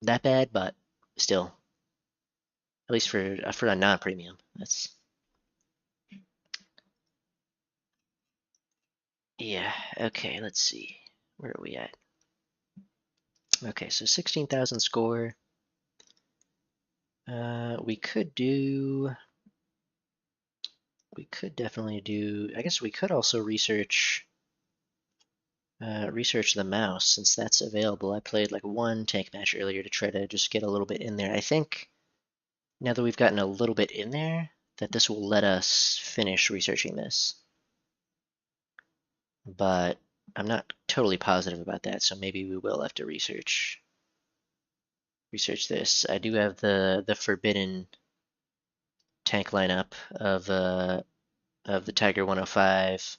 that bad, but still, at least for a non-premium, that's yeah. Okay, let's see. Where are we at? Okay, so 16,000 score. We could do. We could definitely do. I guess we could also research the mouse since that's available. I played like one tank match earlier to try to just get a little bit in there. I think now that we've gotten a little bit in there, that this will let us finish researching this. But I'm not totally positive about that, so maybe we will have to research this. I do have the forbidden tank lineup of the Tiger 105,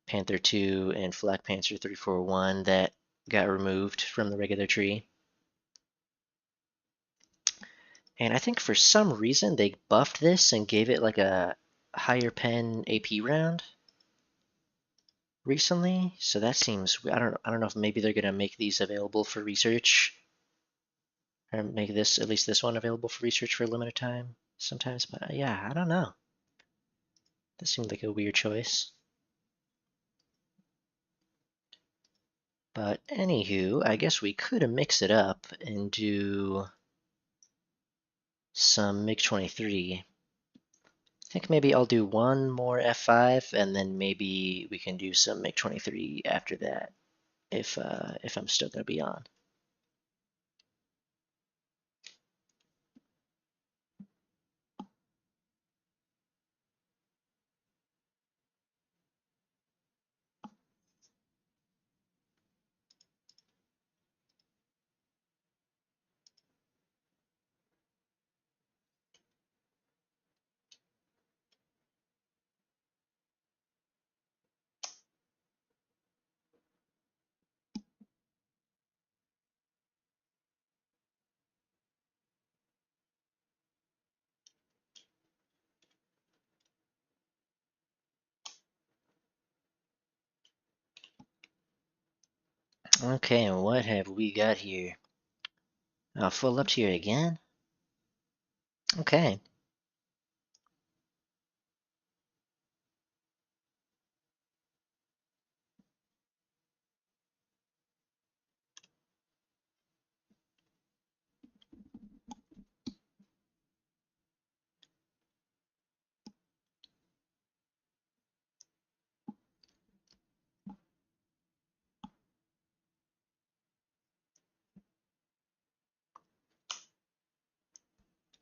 Panther 2, and Flak Panzer 341 that got removed from the regular tree. And I think for some reason they buffed this and gave it like a higher pen AP round recently. So that seems I don't know if maybe they're gonna make these available for research or make this at least this one available for research for a limited time sometimes. But yeah, I don't know. This seemed like a weird choice. But anywho, I guess we could mix it up and do some MiG-23. I think maybe I'll do one more F5 and then maybe we can do some MiG-23 after that if I'm still gonna be on. Okay, and what have we got here? Oh, full up tier again? Okay.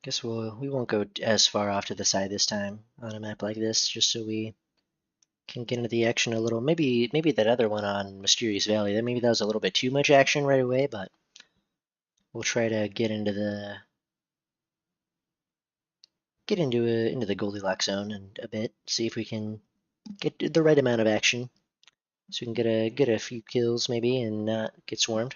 Guess we won't go as far off to the side this time on a map like this, just so we can get into the action a little. Maybe that other one on Mysterious Valley, maybe that was a little bit too much action right away, but we'll try to get into the Goldilocks zone and a bit, see if we can get the right amount of action, so we can get a few kills maybe and not get swarmed.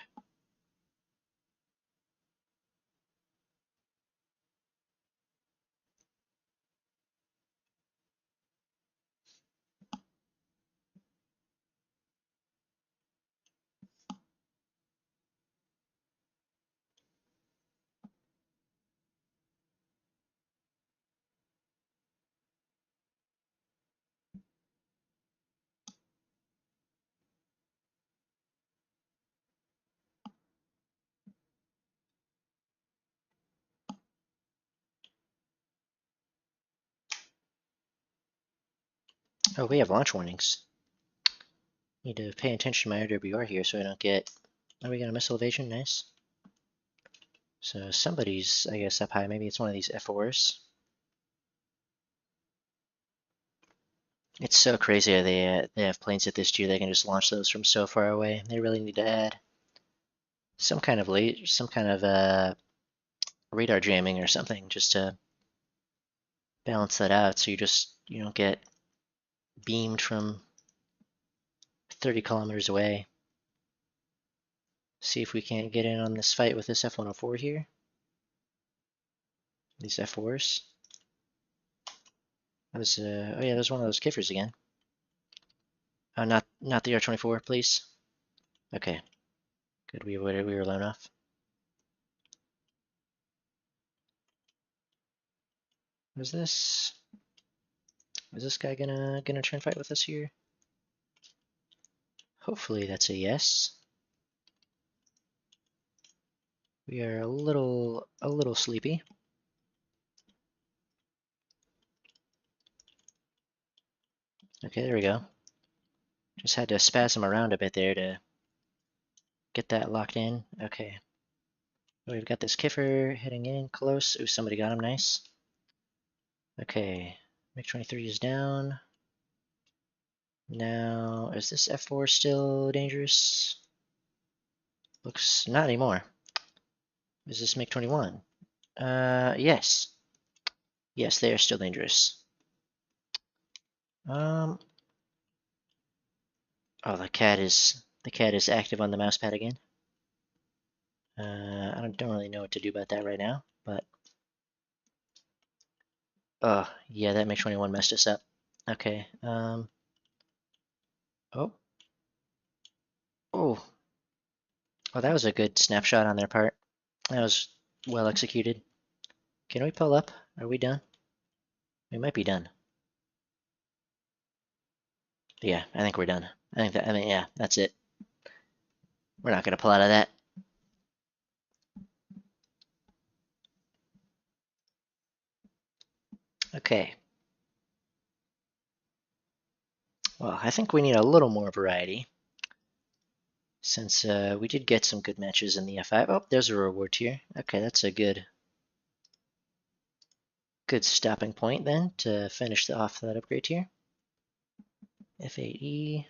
Oh, we have launch warnings. Need to pay attention to my RWR here so I don't get. Oh, we got a missile evasion, nice. So somebody's, I guess, up high. Maybe it's one of these F4s. It's so crazy how they have planes at this tier. They can just launch those from so far away. They really need to add some kind of radar jamming or something just to balance that out, so you don't get beamed from 30 kilometers away. See if we can't get in on this fight with this F-104 here. These F4s. That was oh yeah, there's one of those kiffers again. Oh, not the R-24, please. Okay, good. We were low enough. Is this guy gonna try and fight with us here? Hopefully that's a yes. We are a little sleepy. Okay, there we go. Just had to spasm around a bit there to get that locked in. Okay. We've got this kiffer heading in close. Ooh, somebody got him, nice. Okay, MiG-23 is down. Now, is this F4 still dangerous? Looks not anymore. Is this MiG-21? Yes. Yes, they are still dangerous. Oh, the cat is active on the mouse pad again. I don't really know what to do about that right now, but oh yeah, that MiG-21 messed us up. Okay. Oh. Oh. Oh, that was a good snapshot on their part. That was well executed. Can we pull up? Are we done? We might be done. Yeah, I think we're done. I mean, yeah, that's it. We're not gonna pull out of that. Okay. Well, I think we need a little more variety, since we did get some good matches in the F5. Oh, there's a reward tier. Okay, that's a good stopping point then to finish off that upgrade tier. F8E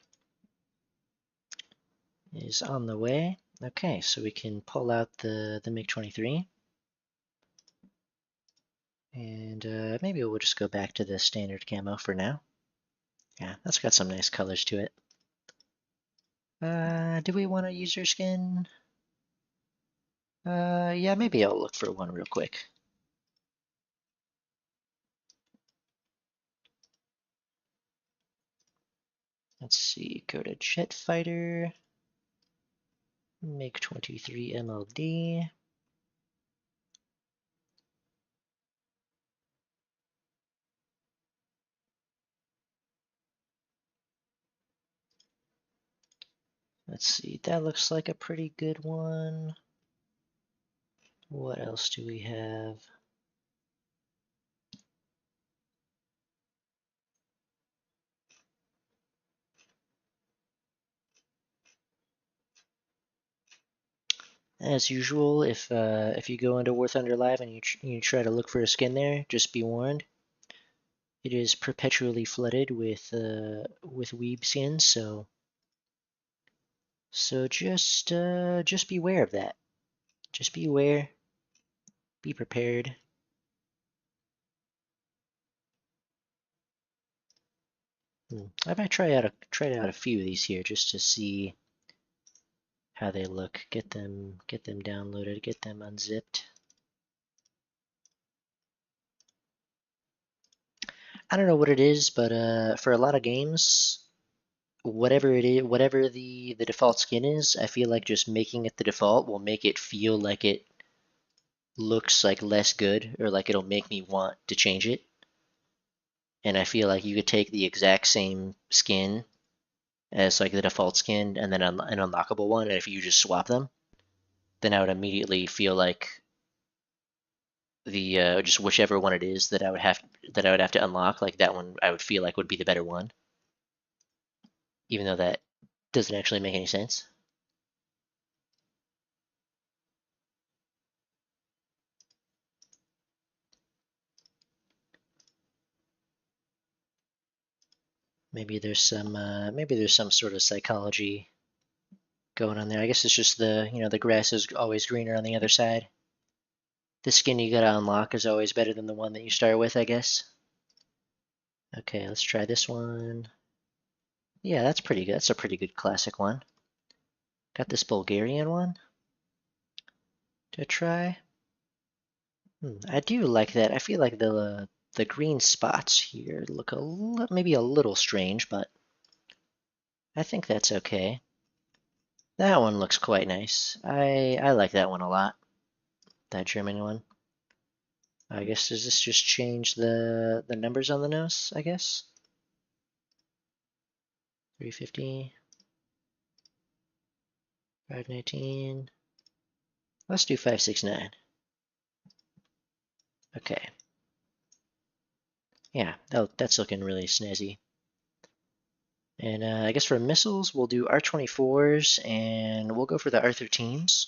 is on the way. Okay, so we can pull out the MiG-23. And maybe we'll just go back to the standard camo for now. Yeah, that's got some nice colors to it. Do we want a user skin? Yeah, maybe I'll look for one real quick. Let's see, go to Jet Fighter. Make 23 MLD. Let's see, that looks like a pretty good one. What else do we have? As usual, if you go into War Thunder Live and you try to look for a skin there, just be warned. It is perpetually flooded with weeb skins, so just beware of that. Just be aware. Be prepared. I might try out a few of these here just to see how they look. Get them downloaded. Get them unzipped. I don't know what it is, but for a lot of games, whatever it is, whatever the default skin is, I feel like just making it the default will make it feel like it looks like less good, or like it'll make me want to change it. And I feel like you could take the exact same skin as like the default skin and then an unlockable one, and if you just swap them, then I would immediately feel like the just whichever one it is that I would have to unlock, like that one I would feel like would be the better one, even though that doesn't actually make any sense. Maybe there's some sort of psychology going on there. I guess it's just the grass is always greener on the other side. The skin you gotta unlock is always better than the one that you start with, I guess. Okay, let's try this one. Yeah, that's pretty good. That's a pretty good classic one. Got this Bulgarian one to try. I do like that. I feel like the green spots here look maybe a little strange, but I think that's okay. That one looks quite nice. I like that one a lot. That German one. I guess does this just change the numbers on the nose, I guess? 350, 519. Let's do 569. Okay. Yeah, that's looking really snazzy. And I guess for missiles, we'll do R-24s, and we'll go for the R-13s.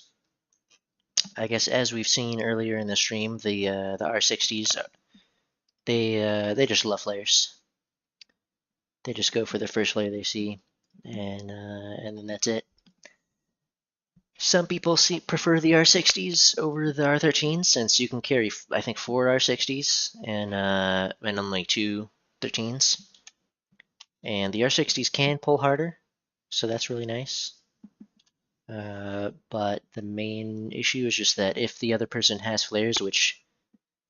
I guess as we've seen earlier in the stream, the R-60s, they just love flares. They just go for the first flare they see, and then that's it. Some people prefer the R60s over the R13s, since you can carry, I think, 4 R60s and only 2 13s. And the R60s can pull harder, so that's really nice. But the main issue is just that if the other person has flares, which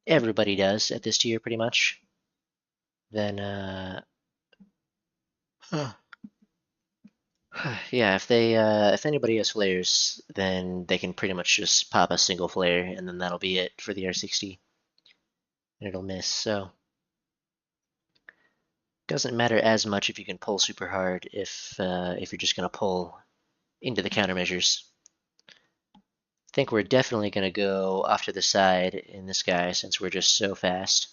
everybody does at this tier pretty much, then yeah, if anybody has flares, then they can pretty much just pop a single flare, and then that'll be it for the R60, and it'll miss. So doesn't matter as much if you can pull super hard if you're just gonna pull into the countermeasures. I think we're definitely gonna go off to the side in this guy since we're just so fast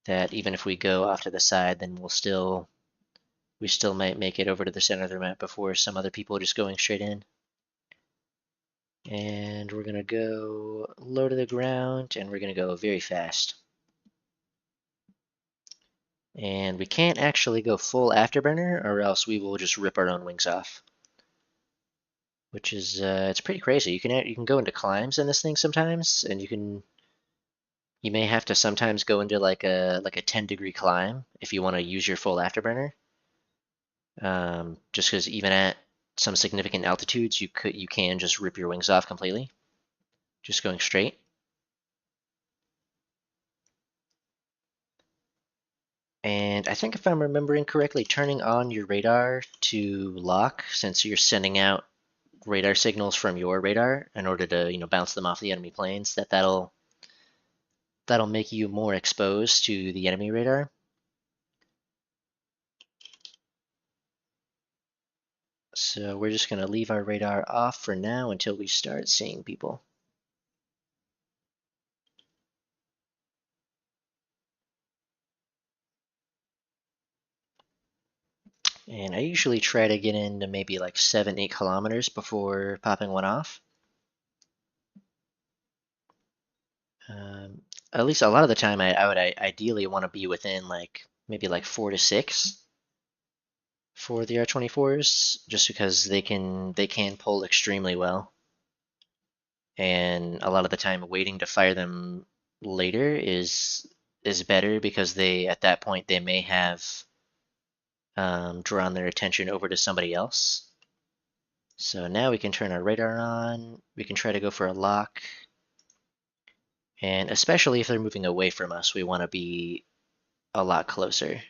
that even if we go off to the side, then we still might make it over to the center of the map before some other people just going straight in. And we're gonna go low to the ground, and we're gonna go very fast. And we can't actually go full afterburner, or else we will just rip our own wings off. Which is it's pretty crazy. You can go into climbs in this thing sometimes, and you may have to sometimes go into like a 10-degree climb if you want to use your full afterburner. Just because even at some significant altitudes, you can just rip your wings off completely, just going straight. And I think if I'm remembering correctly, turning on your radar to lock, since you're sending out radar signals from your radar in order to, bounce them off the enemy planes, that'll make you more exposed to the enemy radar. So we're just going to leave our radar off for now until we start seeing people. And I usually try to get into maybe like 7-8 kilometers before popping one off. At least a lot of the time I would ideally want to be within like maybe like 4 to 6 for the R-24s, just because they can pull extremely well. And a lot of the time waiting to fire them later is better, because they, at that point, they may have drawn their attention over to somebody else. So now we can turn our radar on. We can try to go for a lock. And especially if they're moving away from us, we want to be a lot closer.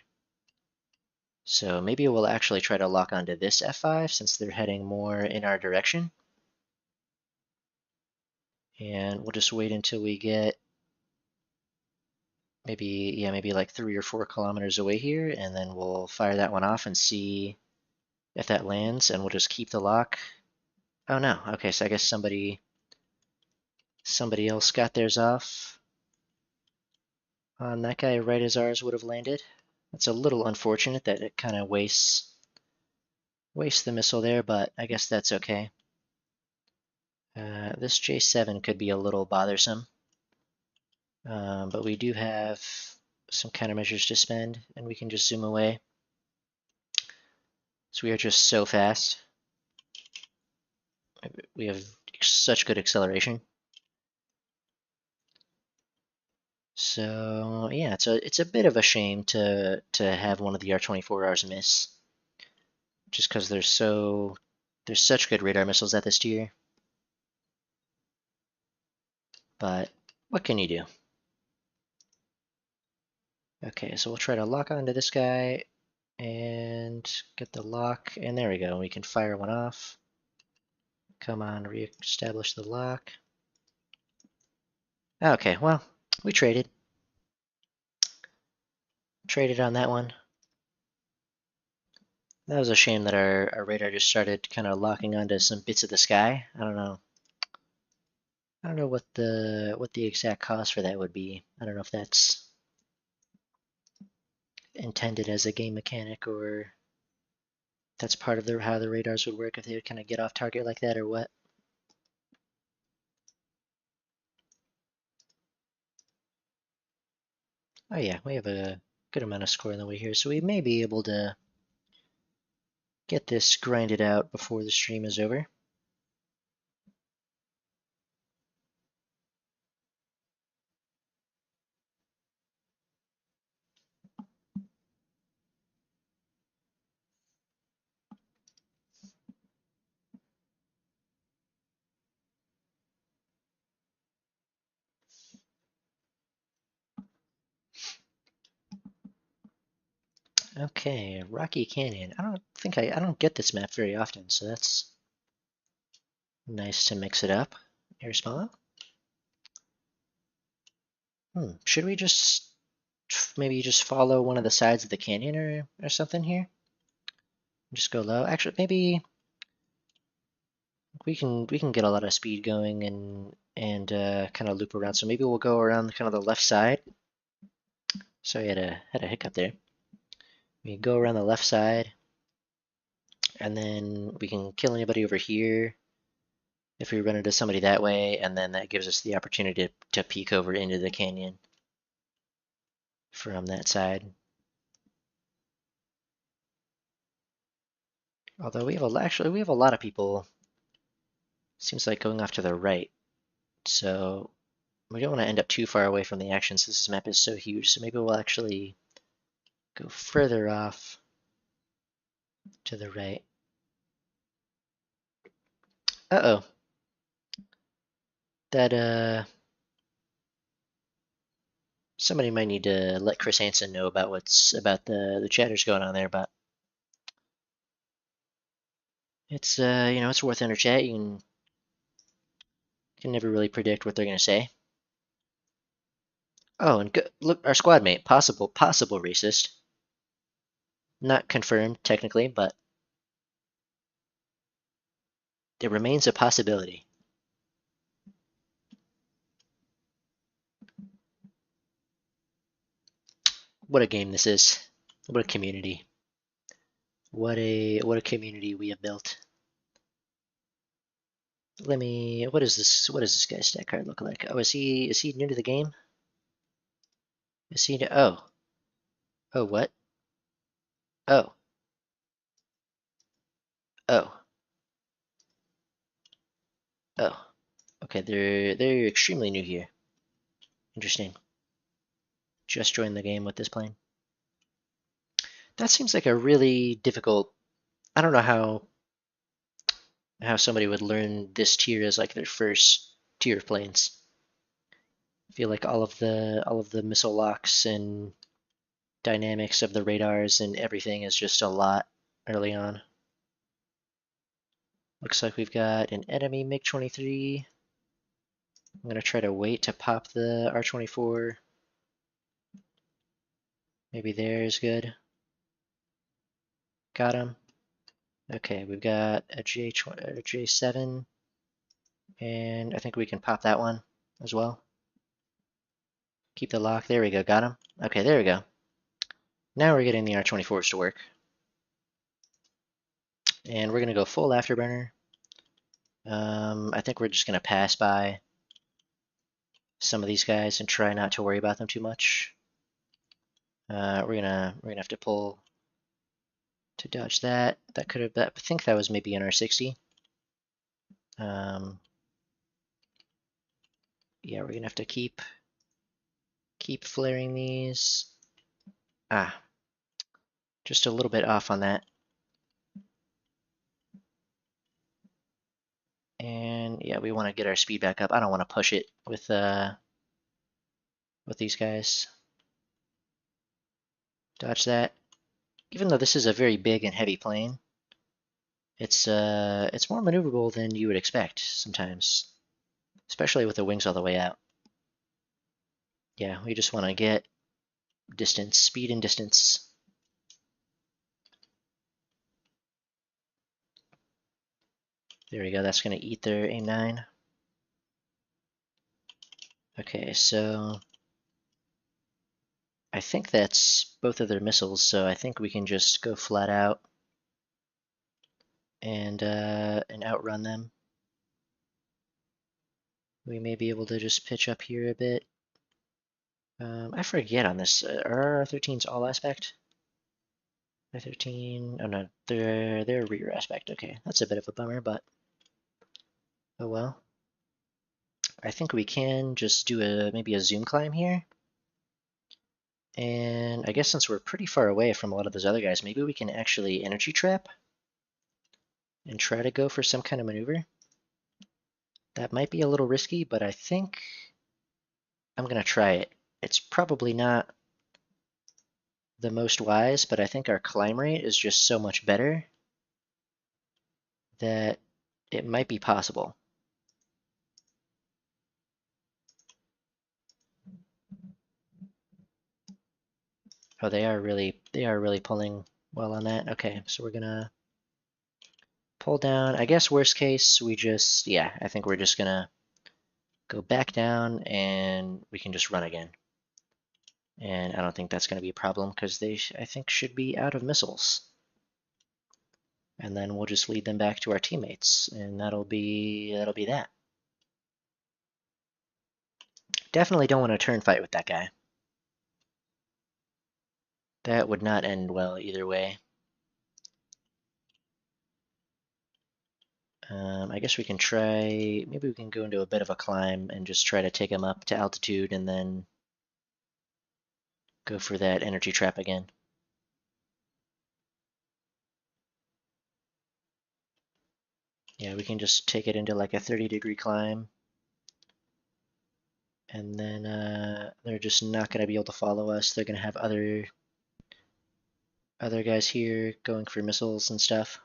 So maybe we'll actually try to lock onto this F5 since they're heading more in our direction. And we'll just wait until we get maybe like 3 or 4 kilometers away here, and then we'll fire that one off and see if that lands, and we'll just keep the lock. Oh no, okay, so I guess somebody else got theirs off on that guy right as ours would have landed. That's a little unfortunate that it kind of wastes the missile there, but I guess that's okay. This J7 could be a little bothersome, but we do have some countermeasures to spend, and we can just zoom away. So we are just so fast. We have such good acceleration. So yeah, it's a bit of a shame to have one of the R-24Rs miss, just because there's such good radar missiles at this tier. But what can you do? Okay, so we'll try to lock onto this guy and get the lock, and there we go. We can fire one off. Come on, re-establish the lock. Okay, well, we traded on that one. That was a shame that our radar just started kind of locking onto some bits of the sky. I don't know what the exact cause for that would be. I don't know if that's intended as a game mechanic, or that's part of how the radars would work, if they would kind of get off target like that, or what. Oh yeah, we have a good amount of score in the way here, so we may be able to get this grinded out before the stream is over. Okay, Rocky Canyon. I don't get this map very often, so that's nice to mix it up. Air small. Should we just maybe just follow one of the sides of the canyon, or something here? Just go low. Actually, maybe we can get a lot of speed going and kind of loop around. So maybe we'll go around kind of the left side. Sorry, I had a hiccup there. We go around the left side, and then we can kill anybody over here if we run into somebody that way, and then that gives us the opportunity to peek over into the canyon from that side. Although we have a lot of people, seems like, going off to the right, so we don't want to end up too far away from the action since this map is so huge. So maybe we'll actually go further off to the right. Uh-oh. That somebody might need to let Chris Hansen know about the chatters going on there, but It's it's worth enter chat. You can never really predict what they're gonna say. Oh, and look, our squad mate, possible racist. Not confirmed technically, but there remains a possibility. What a game this is. What a community. What a community we have built. What is this? What does this guy's stat card look like? Oh, is he new to the game? Is he? Oh, what? Oh, oh, oh. Okay, they're extremely new here. Interesting. Just joined the game with this plane. That seems like a really difficult. I don't know how somebody would learn this tier as like their first tier of planes. I feel like all of the missile locks and dynamics of the radars and everything is just a lot early on. Looks like we've got an enemy MiG-23. I'm gonna try to wait to pop the R-24. Maybe there is good. Got him. Okay, we've got a J7, and I think we can pop that one as well. Keep the lock. There we go. Got him. Okay, there we go. Now we're getting the R-24s to work. And we're going to go full afterburner. I think we're just going to pass by some of these guys and try not to worry about them too much. We're gonna have to pull to dodge that. That could have. I think that was maybe an R60. Yeah, we're gonna have to keep flaring these. Just a little bit off on that. And yeah, we want to get our speed back up. I don't want to push it with these guys. Dodge that. Even though this is a very big and heavy plane, it's more maneuverable than you would expect sometimes, especially with the wings all the way out. Yeah, we just want to get distance, speed and distance. There we go, that's going to eat their AIM-9. Okay, so I think that's both of their missiles, so I think we can just go flat out and outrun them. We may be able to just pitch up here a bit. I forget on this. Are R13s all aspect? R13. Oh no, they're rear aspect. Okay, that's a bit of a bummer, but oh well. I think we can just do maybe a zoom climb here. And I guess since we're pretty far away from a lot of those other guys, maybe we can actually energy trap and try to go for some kind of maneuver. That might be a little risky, but I think I'm gonna try it. It's probably not the most wise, but I think our climb rate is just so much better that it might be possible. Oh, they are really pulling well on that. Okay, so we're gonna pull down. I guess worst case, yeah, I think we're just gonna go back down and we can just run again. And I don't think that's gonna be a problem because they, I think, should be out of missiles. And then we'll just lead them back to our teammates, and that'll be that. Definitely don't want to turn fight with that guy. That would not end well either way. I guess we can try, maybe we can go into a bit of a climb and just try to take him up to altitude and then go for that energy trap again. Yeah, we can just take it into like a 30-degree climb. And then they're just not going to be able to follow us. They're going to have other guys here going for missiles and stuff.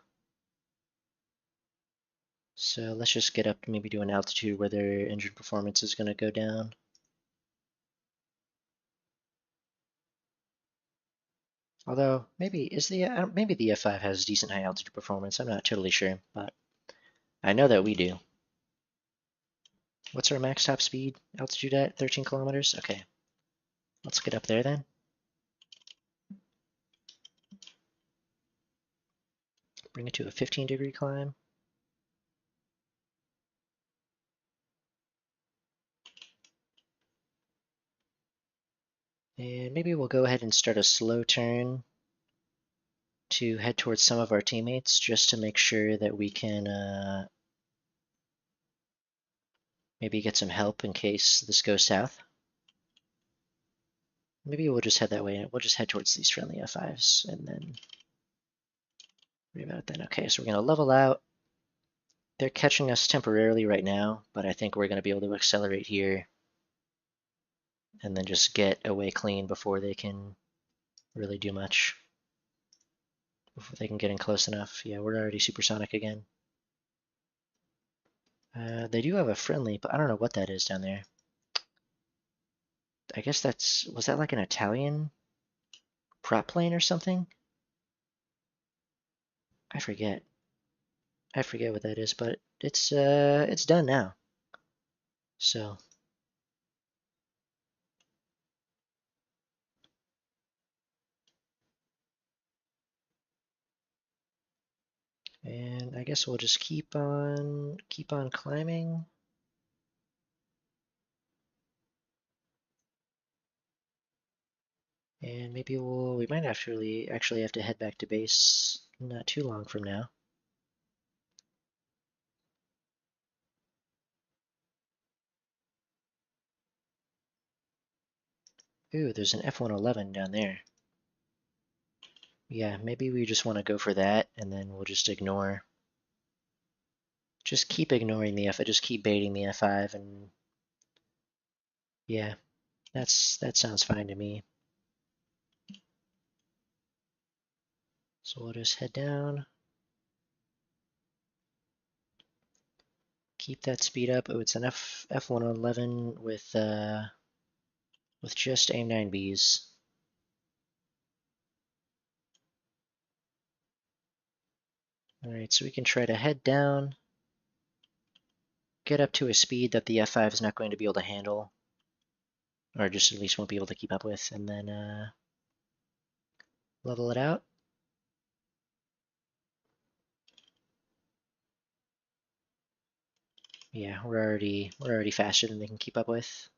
So let's just get up, maybe to an altitude where their engine performance is going to go down. Although maybe maybe the F5 has decent high altitude performance. I'm not totally sure, but I know that we do. What's our max top speed altitude at? 13 kilometers? Okay. Let's get up there then. Bring it to a 15-degree climb. And maybe we'll go ahead and start a slow turn to head towards some of our teammates just to make sure that we can maybe get some help in case this goes south. Maybe we'll just head that way. We'll just head towards these friendly F5s and then worry about it then. Okay, so we're going to level out. They're catching us temporarily right now, but I think we're going to be able to accelerate here and then just get away clean before they can really do much. Before they can get in close enough. Yeah, we're already supersonic again. They do have a friendly, but I don't know what that is down there. I guess was that like an Italian prop plane or something? I forget. I forget what that is, but it's done now. So and I guess we'll just keep on climbing. And maybe we might actually have to head back to base not too long from now. Ooh, there's an F-111 down there. Yeah, maybe we just want to go for that, and then we'll just keep ignoring the F. Just keep baiting the F5, and yeah, that sounds fine to me. So we'll just head down. Keep that speed up. Oh, it's an F-111 with just AIM-9Bs. All right, so we can try to head down, get up to a speed that the F5 is not going to be able to handle, or just at least won't be able to keep up with, and then level it out. Yeah, we're already faster than they can keep up with.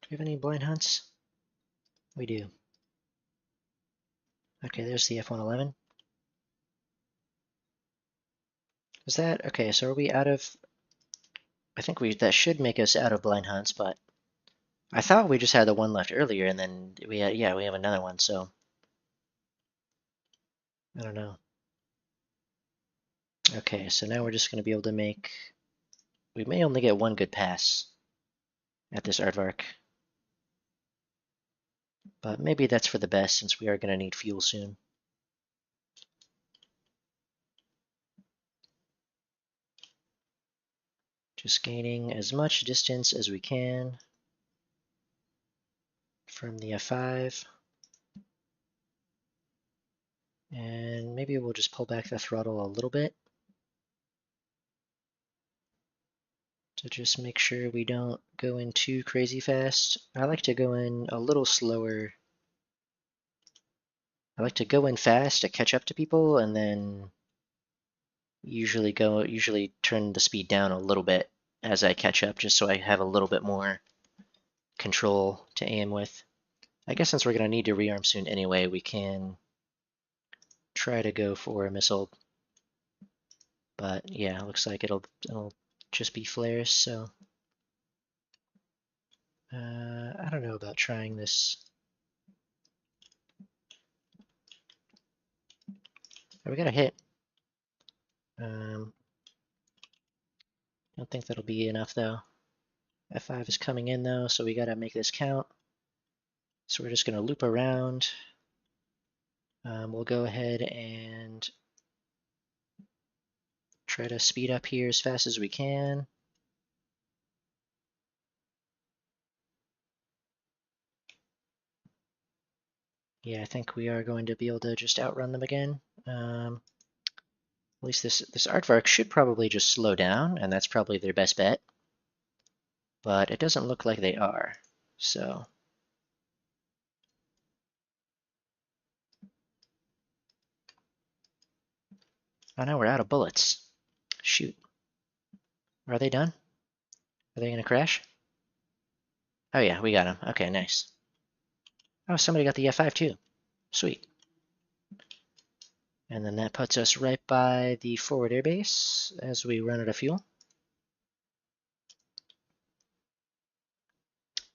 Do we have any blind hunts? We do. Okay, there's the F-111. Is that okay? So are we out of? I think that should make us out of blind hunts, but I thought we just had the one left earlier, and then we have another one. So I don't know. Okay, so now we're just going to be able to make. We may only get one good pass at this aardvark, but maybe that's for the best since we are going to need fuel soon. Just gaining as much distance as we can from the F5. And maybe we'll just pull back the throttle a little bit to just make sure we don't go in too crazy fast. I like to go in a little slower. I like to go in fast to catch up to people and then usually turn the speed down a little bit as I catch up just so I have a little bit more control to aim with. I guess since we're going to need to rearm soon anyway, we can try to go for a missile. But yeah, it looks like it'll just be flares, so I don't know about trying this Oh, we got a hit. Don't think that'll be enough though. F5 is coming in though, so we gotta make this count. So we're just gonna loop around. We'll go ahead and try to speed up here as fast as we can. Yeah, I think we are going to be able to just outrun them again. At least this aardvark should probably just slow down, and that's probably their best bet. But it doesn't look like they are, so. Oh no, we're out of bullets. Shoot. Are they done? Are they gonna crash? Oh yeah, we got them. Okay, nice. Oh, somebody got the F5 too. Sweet. And then that puts us right by the forward airbase as we run out of fuel.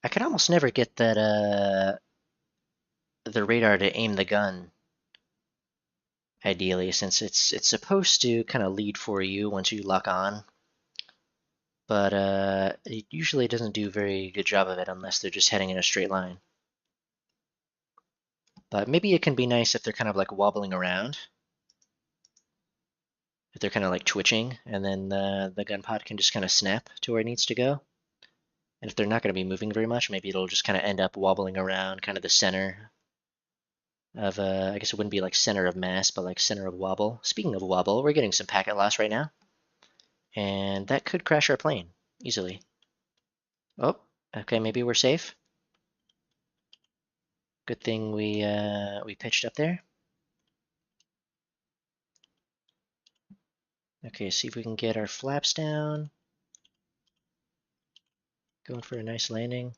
I can almost never get that the radar to aim the gun ideally, since it's supposed to kind of lead for you once you lock on. But it usually doesn't do a very good job of it unless they're just heading in a straight line. But maybe it can be nice if they're kind of like wobbling around. If they're kind of like twitching, and then the gun pod can just kind of snap to where it needs to go. And if they're not going to be moving very much, maybe it'll just kind of end up wobbling around kind of the center of, I guess it wouldn't be like center of mass, but like center of wobble. Speaking of wobble, we're getting some packet loss right now. And that could crash our plane easily. Oh, okay, maybe we're safe. Good thing we pitched up there. Okay, see if we can get our flaps down. Going for a nice landing.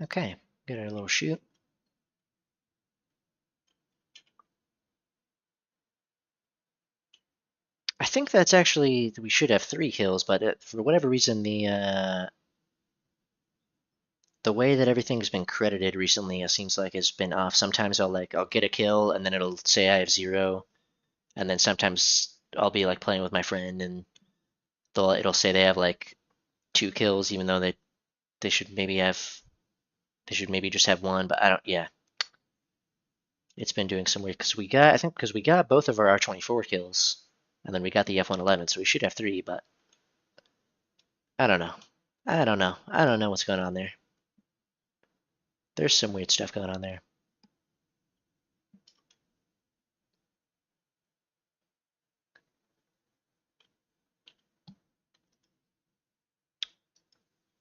Okay, get our little chute. I think that's actually, we should have 3 kills, but for whatever reason, the way that everything's been credited recently, it seems like has been off. Sometimes I'll get a kill and then it'll say I have 0, and then sometimes I'll be like playing with my friend and it'll say they have like 2 kills even though they should maybe just have 1, but I don't. Yeah, it's been doing some weird because we got both of our R24 kills and then we got the F111, so we should have 3, but I don't know. I don't know. I don't know what's going on there. There's some weird stuff going on there.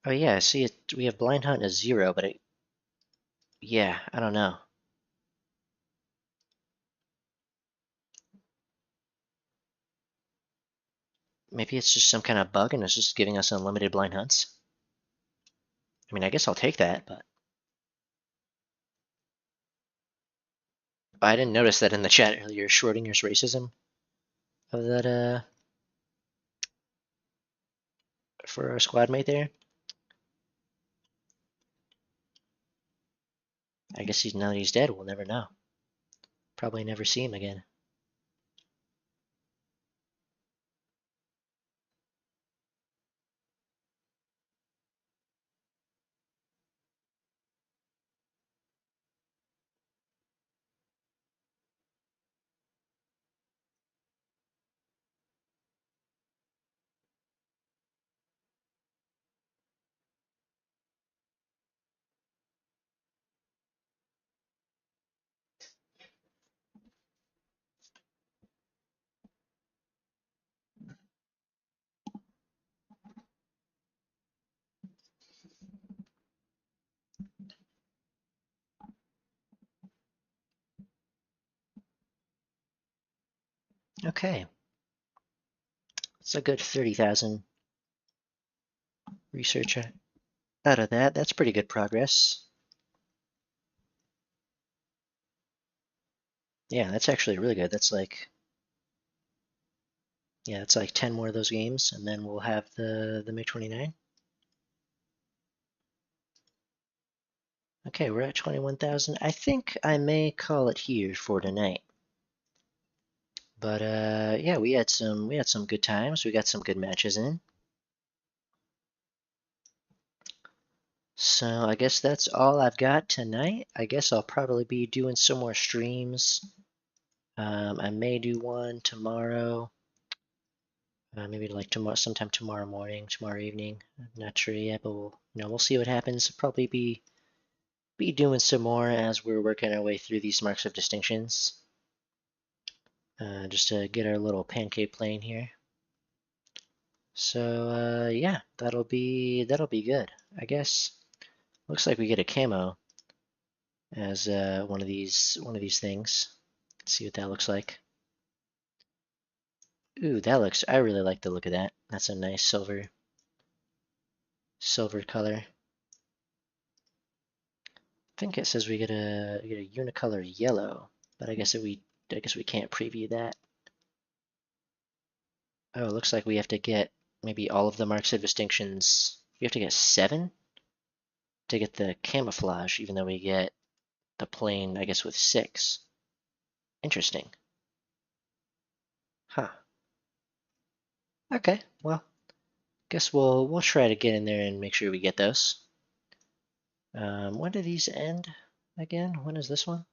Oh yeah, I see it. We have blind hunt as 0, but yeah, I don't know. Maybe it's just some kind of bug and it's just giving us unlimited blind hunts. I mean, I guess I'll take that, but I didn't notice that in the chat earlier. Schrodinger's racism of that for our squad mate there. I guess now that he's dead, we'll never know. Probably never see him again. Okay. It's a good 30,000 research out of that. That's pretty good progress. Yeah, that's actually really good. That's like, yeah, it's like 10 more of those games, and then we'll have the MiG-29. Okay, we're at 21,000. I think I may call it here for tonight. But yeah, we had some good times. We got some good matches in. So I guess that's all I've got tonight. I guess I'll probably be doing some more streams. I may do one tomorrow. Maybe like tomorrow, sometime tomorrow morning, tomorrow evening. I'm not sure yet, but we'll see what happens. Probably be doing some more as we're working our way through these marks of distinctions. Just to get our little pancake plane here. So yeah, that'll be good. I guess. Looks like we get a camo as one of these things. Let's see what that looks like. Ooh, I really like the look of that. That's a nice silver color. I think it says we get a unicolor yellow, but I guess we can't preview that. Oh, it looks like we have to get maybe all of the marks of distinctions. We have to get 7 to get the camouflage, even though we get the plain, I guess, with 6. Interesting. Huh. Okay, well, guess we'll try to get in there and make sure we get those. When do these end again? When is this one?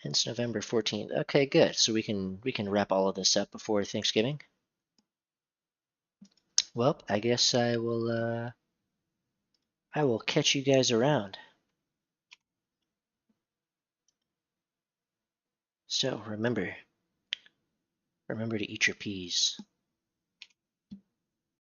Ends November 14th. Okay, good. So we can wrap all of this up before Thanksgiving. Well, I guess I will catch you guys around. So remember to eat your peas.